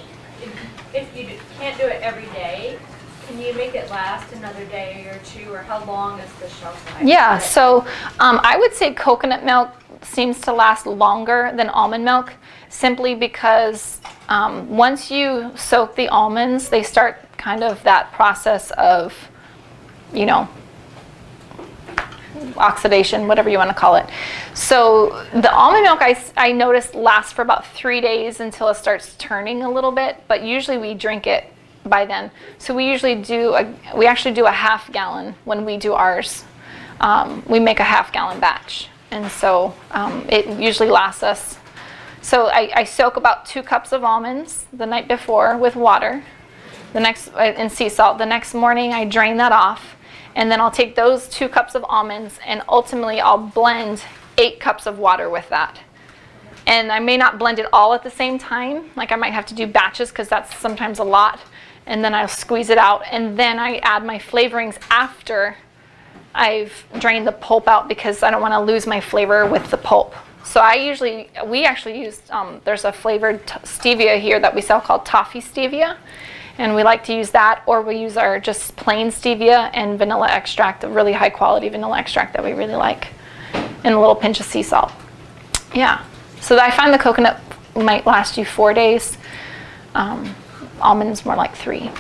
if you can't do it every day, can you make it last another day or two, or how long is the shelf life? yeah. So I would say coconut milk seems to last longer than almond milk, simply because once you soak the almonds, they start kind of that process of, oxidation, whatever you want to call it. So the almond milk I noticed lasts for about 3 days until it starts turning a little bit, but usually we drink it by then. So we usually we actually do a half gallon when we do ours. We make a half gallon batch, and so it usually lasts us. So I soak about 2 cups of almonds the night before with water, and sea salt. The next morning I drain that off, and then I'll take those 2 cups of almonds, and ultimately I'll blend 8 cups of water with that. And I may not blend it all at the same time. Like I might have to do batches because that's sometimes a lot. And then I'll squeeze it out, and then I add my flavorings after I've drained the pulp out, because I don't want to lose my flavor with the pulp. So we actually use, there's a flavored stevia here that we sell called toffee stevia, and we like to use that, or we use our just plain stevia and vanilla extract, a really high quality vanilla extract that we really like, and a little pinch of sea salt. Yeah, so I find the coconut might last you 4 days. Almonds more like 3.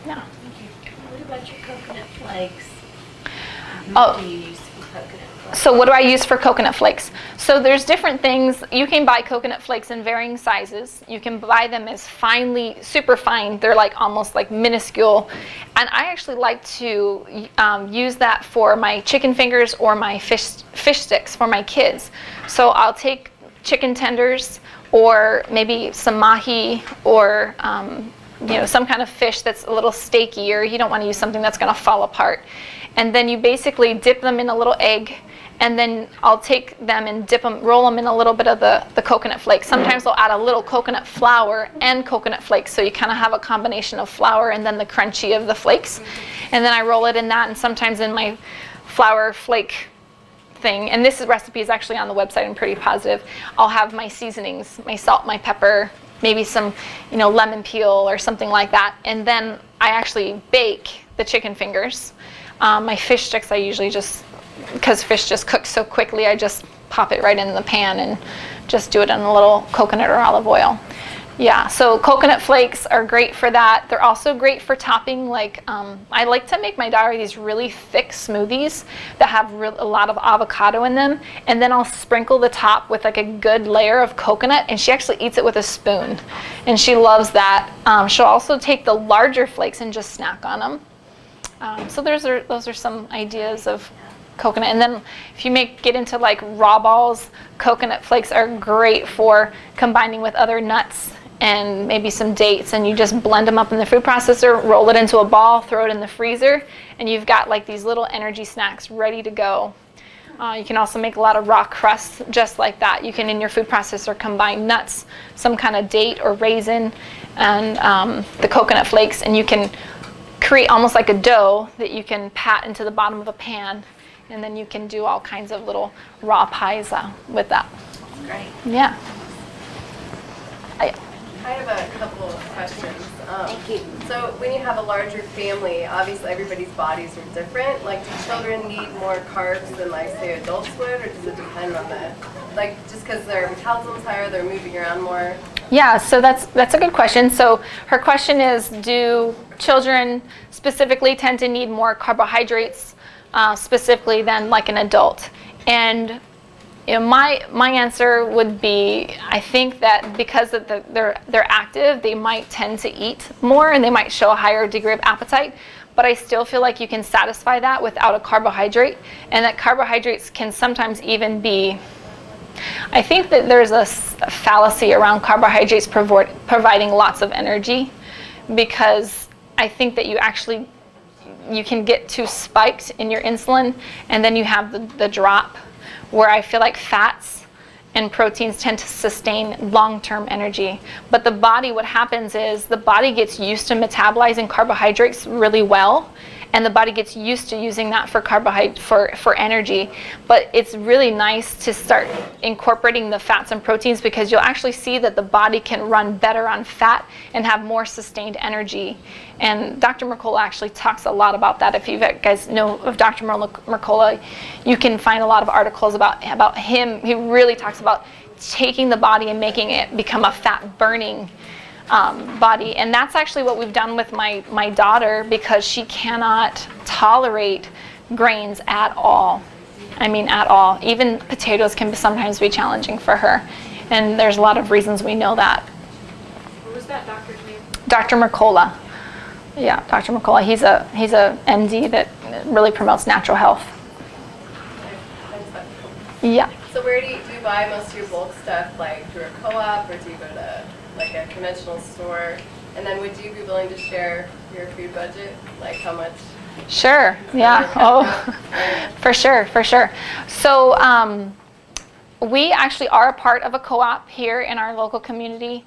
Yeah. What about your coconut flakes? Oh. Do you use coconut flakes? So what do I use for coconut flakes? So there's different things. You can buy coconut flakes in varying sizes. You can buy them as finely, super fine. They're like almost like minuscule. And I actually like to use that for my chicken fingers or my fish sticks for my kids. So I'll take chicken tenders or maybe some mahi or some kind of fish that's a little steakier. You don't want to use something that's going to fall apart. And then you basically dip them in a little egg, and then I'll take them and roll them in a little bit of the coconut flakes. Sometimes I'll add a little coconut flour and coconut flakes, so you kind of have a combination of flour and then the crunchy of the flakes. And then I roll it in that, and sometimes in my flour flake thing, and this recipe is actually on the website and pretty positive, I'll have my seasonings, my salt, my pepper, maybe some lemon peel or something like that. And then I actually bake the chicken fingers. My fish sticks, I usually just, because fish just cooks so quickly, I just pop it right in the pan and just do it in a little coconut or olive oil. Yeah, so coconut flakes are great for that. They're also great for topping, like I like to make my daughter these really thick smoothies that have a lot of avocado in them, and then I'll sprinkle the top with like a good layer of coconut, and she actually eats it with a spoon, and she loves that. She'll also take the larger flakes and just snack on them. So those are some ideas of coconut. And then if you get into like raw balls, coconut flakes are great for combining with other nuts and maybe some dates, and you just blend them up in the food processor, roll it into a ball, throw it in the freezer, and you've got like these little energy snacks ready to go. You can also make a lot of raw crusts just like that. You can, in your food processor, combine nuts, some kind of date or raisin, and the coconut flakes, and you can create almost like a dough that you can pat into the bottom of a pan, and then you can do all kinds of little raw pies with that. Great. Yeah. I have a couple of questions. Thank you. So when you have a larger family, obviously everybody's bodies are different. Like, do children need more carbs than, like, say, adults would, or does it depend on just because their metabolism's higher, they're moving around more? Yeah, so that's a good question. So her question is, do children specifically tend to need more carbohydrates specifically than like an adult? And my answer would be, I think that because they're active, they might tend to eat more and they might show a higher degree of appetite. But I still feel like you can satisfy that without a carbohydrate, and that carbohydrates can sometimes even be, I think that there's a fallacy around carbohydrates providing lots of energy, because I think that you can get too spiked in your insulin, and then you have the drop, where I feel like fats and proteins tend to sustain long-term energy. But the body, what happens is the body gets used to metabolizing carbohydrates really well, and the body gets used to using that for energy. But it's really nice to start incorporating the fats and proteins, because you'll actually see that the body can run better on fat and have more sustained energy. And Dr. Mercola actually talks a lot about that. If you guys know of Dr. Mercola, you can find a lot of articles about him. He really talks about taking the body and making it become a fat burning body. And that's actually what we've done with my daughter, because she cannot tolerate grains at all. I mean, at all. Even potatoes can sometimes be challenging for her. And there's a lot of reasons we know that. What was that doctor's name? Dr. Mercola. Yeah, Dr. Mercola. He's a MD that really promotes natural health. Yeah. So where do you buy most of your bulk stuff, like through a co-op, or do you go to like a conventional store? And then would you be willing to share your food budget, like how much? Sure. Yeah. Oh, for sure. So we actually are a part of a co-op here in our local community.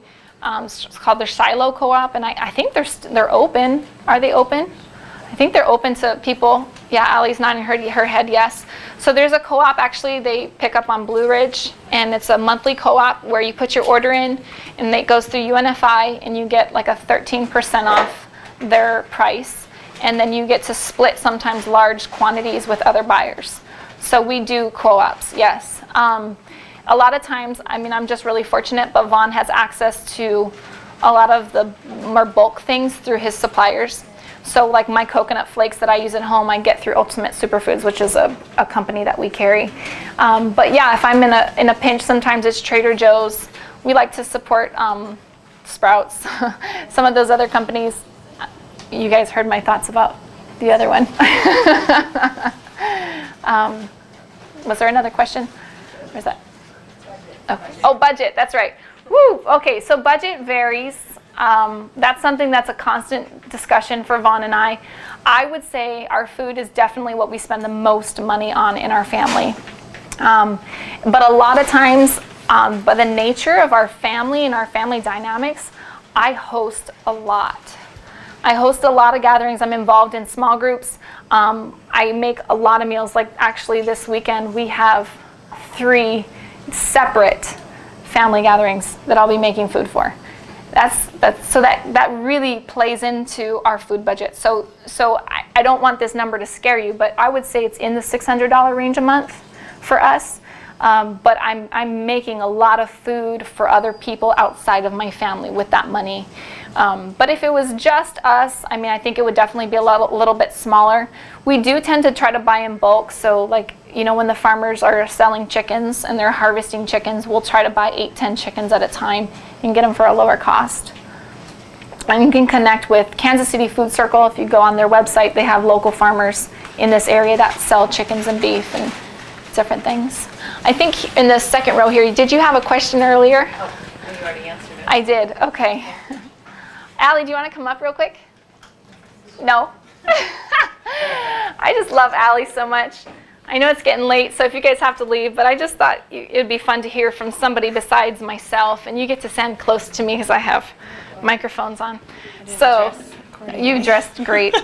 It's called the Shiloh Co-op, and I think they're open. Are they open? I think they're open to people. Yeah, Allie's nodding her head yes. So there's a co-op, actually, they pick up on Blue Ridge, and it's a monthly co-op where you put your order in, and it goes through UNFI, and you get like a 13% off their price, and then you get to split sometimes large quantities with other buyers. So we do co-ops, yes. A lot of times, I mean, I'm just really fortunate, but Vaughn has access to a lot of the more bulk things through his suppliers. So like my coconut flakes that I use at home, I get through Ultimate Superfoods, which is a company that we carry. But yeah, if I'm in a pinch, sometimes it's Trader Joe's. We like to support Sprouts, some of those other companies. You guys heard my thoughts about the other one. Was there another question? Where's that? Oh, budget, that's right. Woo, okay, so budget varies. That's something that's a constant discussion for Vaughn and I. I would say our food is definitely what we spend the most money on in our family. But a lot of times, by the nature of our family and our family dynamics, I host a lot. I host a lot of gatherings. I'm involved in small groups. I make a lot of meals. Like actually this weekend, we have 3 separate family gatherings that I'll be making food for. That really plays into our food budget. So I don't want this number to scare you, but I would say it's in the $600 range a month for us. But I'm making a lot of food for other people outside of my family with that money. But if it was just us, I mean, I think it would definitely be a little bit smaller. We do tend to try to buy in bulk. So like, you know, when the farmers are selling chickens and they're harvesting chickens, we'll try to buy 8-10 chickens at a time and get them for a lower cost. And you can connect with Kansas City Food Circle. If you go on their website, they have local farmers in this area that sell chickens and beef and different things. I think in the second row here, did you have a question earlier? Oh, you already answered it. I did, okay. Allie, do you want to come up real quick? No? I just love Allie so much. I know it's getting late, so if you guys have to leave, but I just thought it'd be fun to hear from somebody besides myself, and you get to stand close to me because I have microphones on. So you dressed great.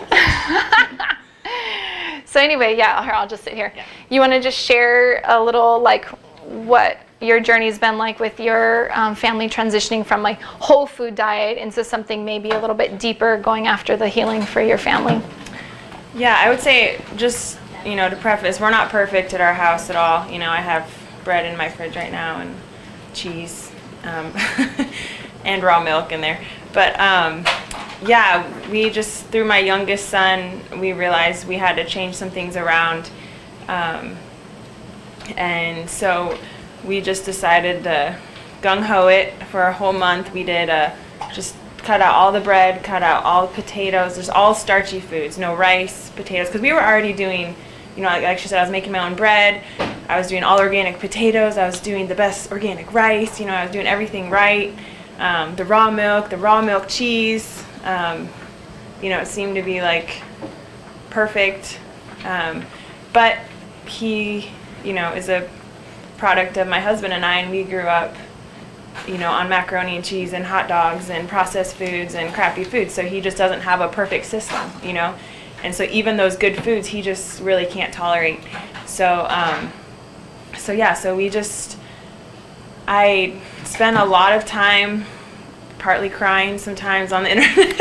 So anyway, yeah, I'll just sit here. Yeah. You want to just share a little, like, what your journey's been like with your family transitioning from like whole food diet into something maybe a little bit deeper, going after the healing for your family? Yeah, I would say just, you know, to preface, we're not perfect at our house at all. You know, I have bread in my fridge right now and cheese and raw milk in there. But yeah, we just, through my youngest son, we realized we had to change some things around. And so we just decided to gung-ho it for a whole month. We did just cut out all the bread, cut out all the potatoes. There's all starchy foods, no rice, potatoes. Because we were already doing, you know, like she said, I was making my own bread. I was doing all organic potatoes. I was doing the best organic rice. You know, I was doing everything right. The raw milk cheese. You know, it seemed to be like perfect. But he, you know, is a product of my husband and I, and we grew up, you know, on macaroni and cheese and hot dogs and processed foods and crappy foods. So he just doesn't have a perfect system, you know. And so even those good foods, he just really can't tolerate. So, I spent a lot of time partly crying sometimes on the internet.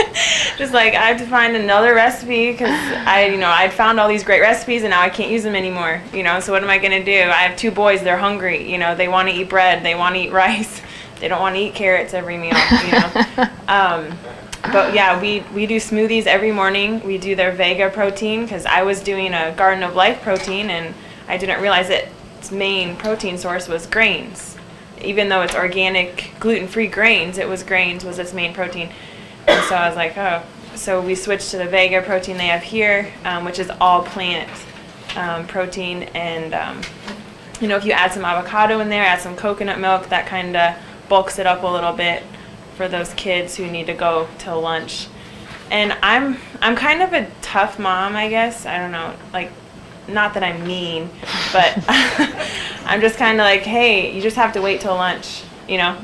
Just like, I have to find another recipe because I'd found all these great recipes and now I can't use them anymore, you know. So what am I going to do? I have 2 boys, they're hungry, you know, they want to eat bread, they want to eat rice, they don't want to eat carrots every meal, you know. But yeah, we do smoothies every morning. We do their Vega protein because I was doing a Garden of Life protein and I didn't realize that its main protein source was grains. Even though it's organic, gluten-free grains, grains was its main protein. And so I was like, oh. So we switched to the Vega protein they have here, which is all plant protein. And, you know, if you add some avocado in there, add some coconut milk, that kind of bulks it up a little bit for those kids who need to go till lunch. And I'm kind of a tough mom, I guess. I don't know, like, not that I'm mean, but I'm just kind of like, hey, you just have to wait till lunch, you know?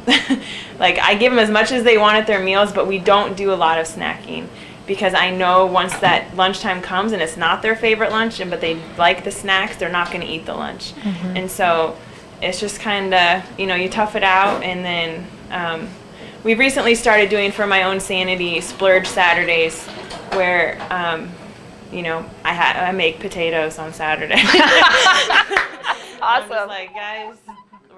Like, I give them as much as they want at their meals, but we don't do a lot of snacking because I know once that lunchtime comes and it's not their favorite lunch, but they like the snacks, they're not going to eat the lunch. Mm-hmm. And so it's just kind of, you know, you tough it out. And then we've recently started doing, for my own sanity, splurge Saturdays where you know, I make potatoes on Saturday. Awesome. I'm just like, guys,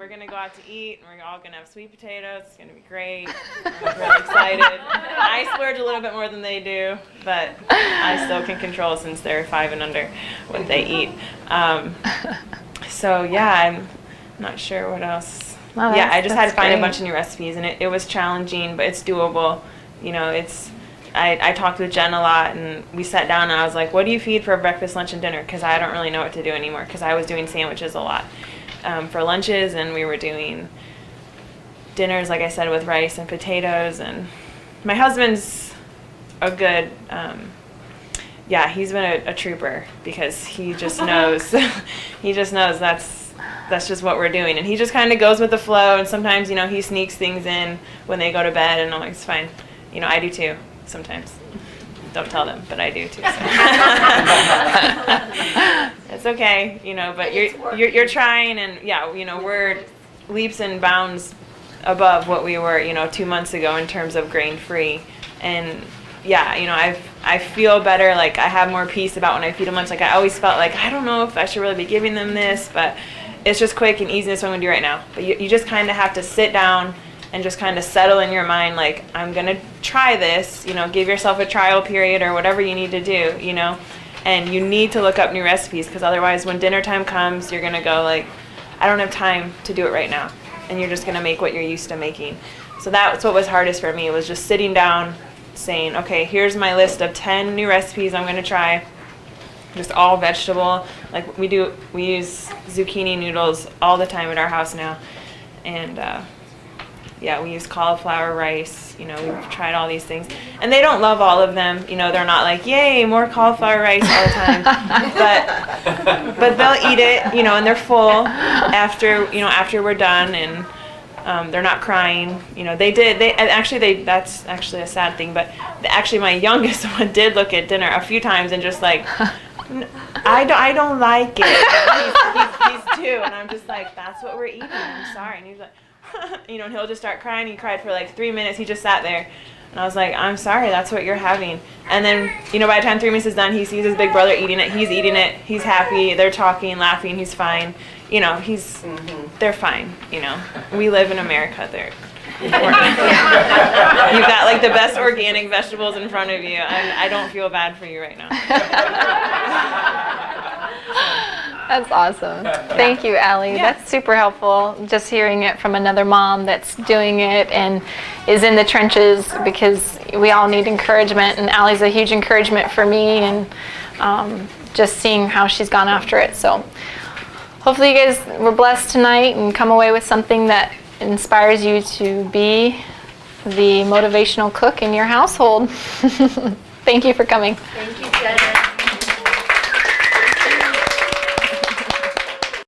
we're gonna go out to eat, and we're all gonna have sweet potatoes. It's gonna be great. I'm really excited. I splurge a little bit more than they do, but I still can control, since they're 5 and under, what they eat. So yeah, I'm not sure what else. Well, Yeah, I just had to find great. a bunch of new recipes, and it was challenging, but it's doable. You know, I talked with Jen a lot, and we sat down, and I was like, what do you feed for breakfast, lunch, and dinner? Because I don't really know what to do anymore, because I was doing sandwiches a lot for lunches, and we were doing dinners, like I said, with rice and potatoes. And my husband's a good, he's been a trooper, because he just knows, that's just what we're doing. And he just kind of goes with the flow, and sometimes, he sneaks things in when they go to bed, and I'm like, it's fine. I do too, sometimes. Don't tell them, but I do too. So. It's okay, but you're trying, and we're leaps and bounds above what we were, 2 months ago in terms of grain-free. And I feel better, like I have more peace about when I feed them lunch. Like I always felt like, I don't know if I should really be giving them this, but it's just quick and easy, that's what I'm gonna do right now. But you just kind of have to sit down and just kind of settle in your mind, like, I'm gonna try this, give yourself a trial period or whatever you need to do, and you need to look up new recipes, because otherwise when dinner time comes, you're gonna go like, I don't have time to do it right now, and you're just gonna make what you're used to making. So that's what was hardest for me, was just sitting down saying, okay, here's my list of 10 new recipes I'm gonna try, just all vegetable. Like we use zucchini noodles all the time at our house now, and we use cauliflower rice. We've tried all these things, and they don't love all of them. They're not like, yay, more cauliflower rice all the time, but they'll eat it. And they're full after we're done, and they're not crying. That's actually a sad thing, but actually my youngest one did look at dinner a few times and just like, I don't like it. He's 2, and I'm just like, that's what we're eating. I'm sorry. And he's like, and he'll just start crying. He cried for like 3 minutes. He just sat there, and I was like, I'm sorry, that's what you're having. And then, by the time 3 minutes is done, he sees his big brother eating it. He's eating it. He's happy. They're talking, laughing. He's fine. They're fine. We live in America. You've got like the best organic vegetables in front of you. I don't feel bad for you right now. That's awesome. Thank you, Allie. Yeah. That's super helpful, just hearing it from another mom that's doing it and is in the trenches, because we all need encouragement, and Allie's a huge encouragement for me, and just seeing how she's gone after it. So hopefully you guys were blessed tonight and come away with something that inspires you to be the motivational cook in your household. Thank you for coming. Thank you, Jen.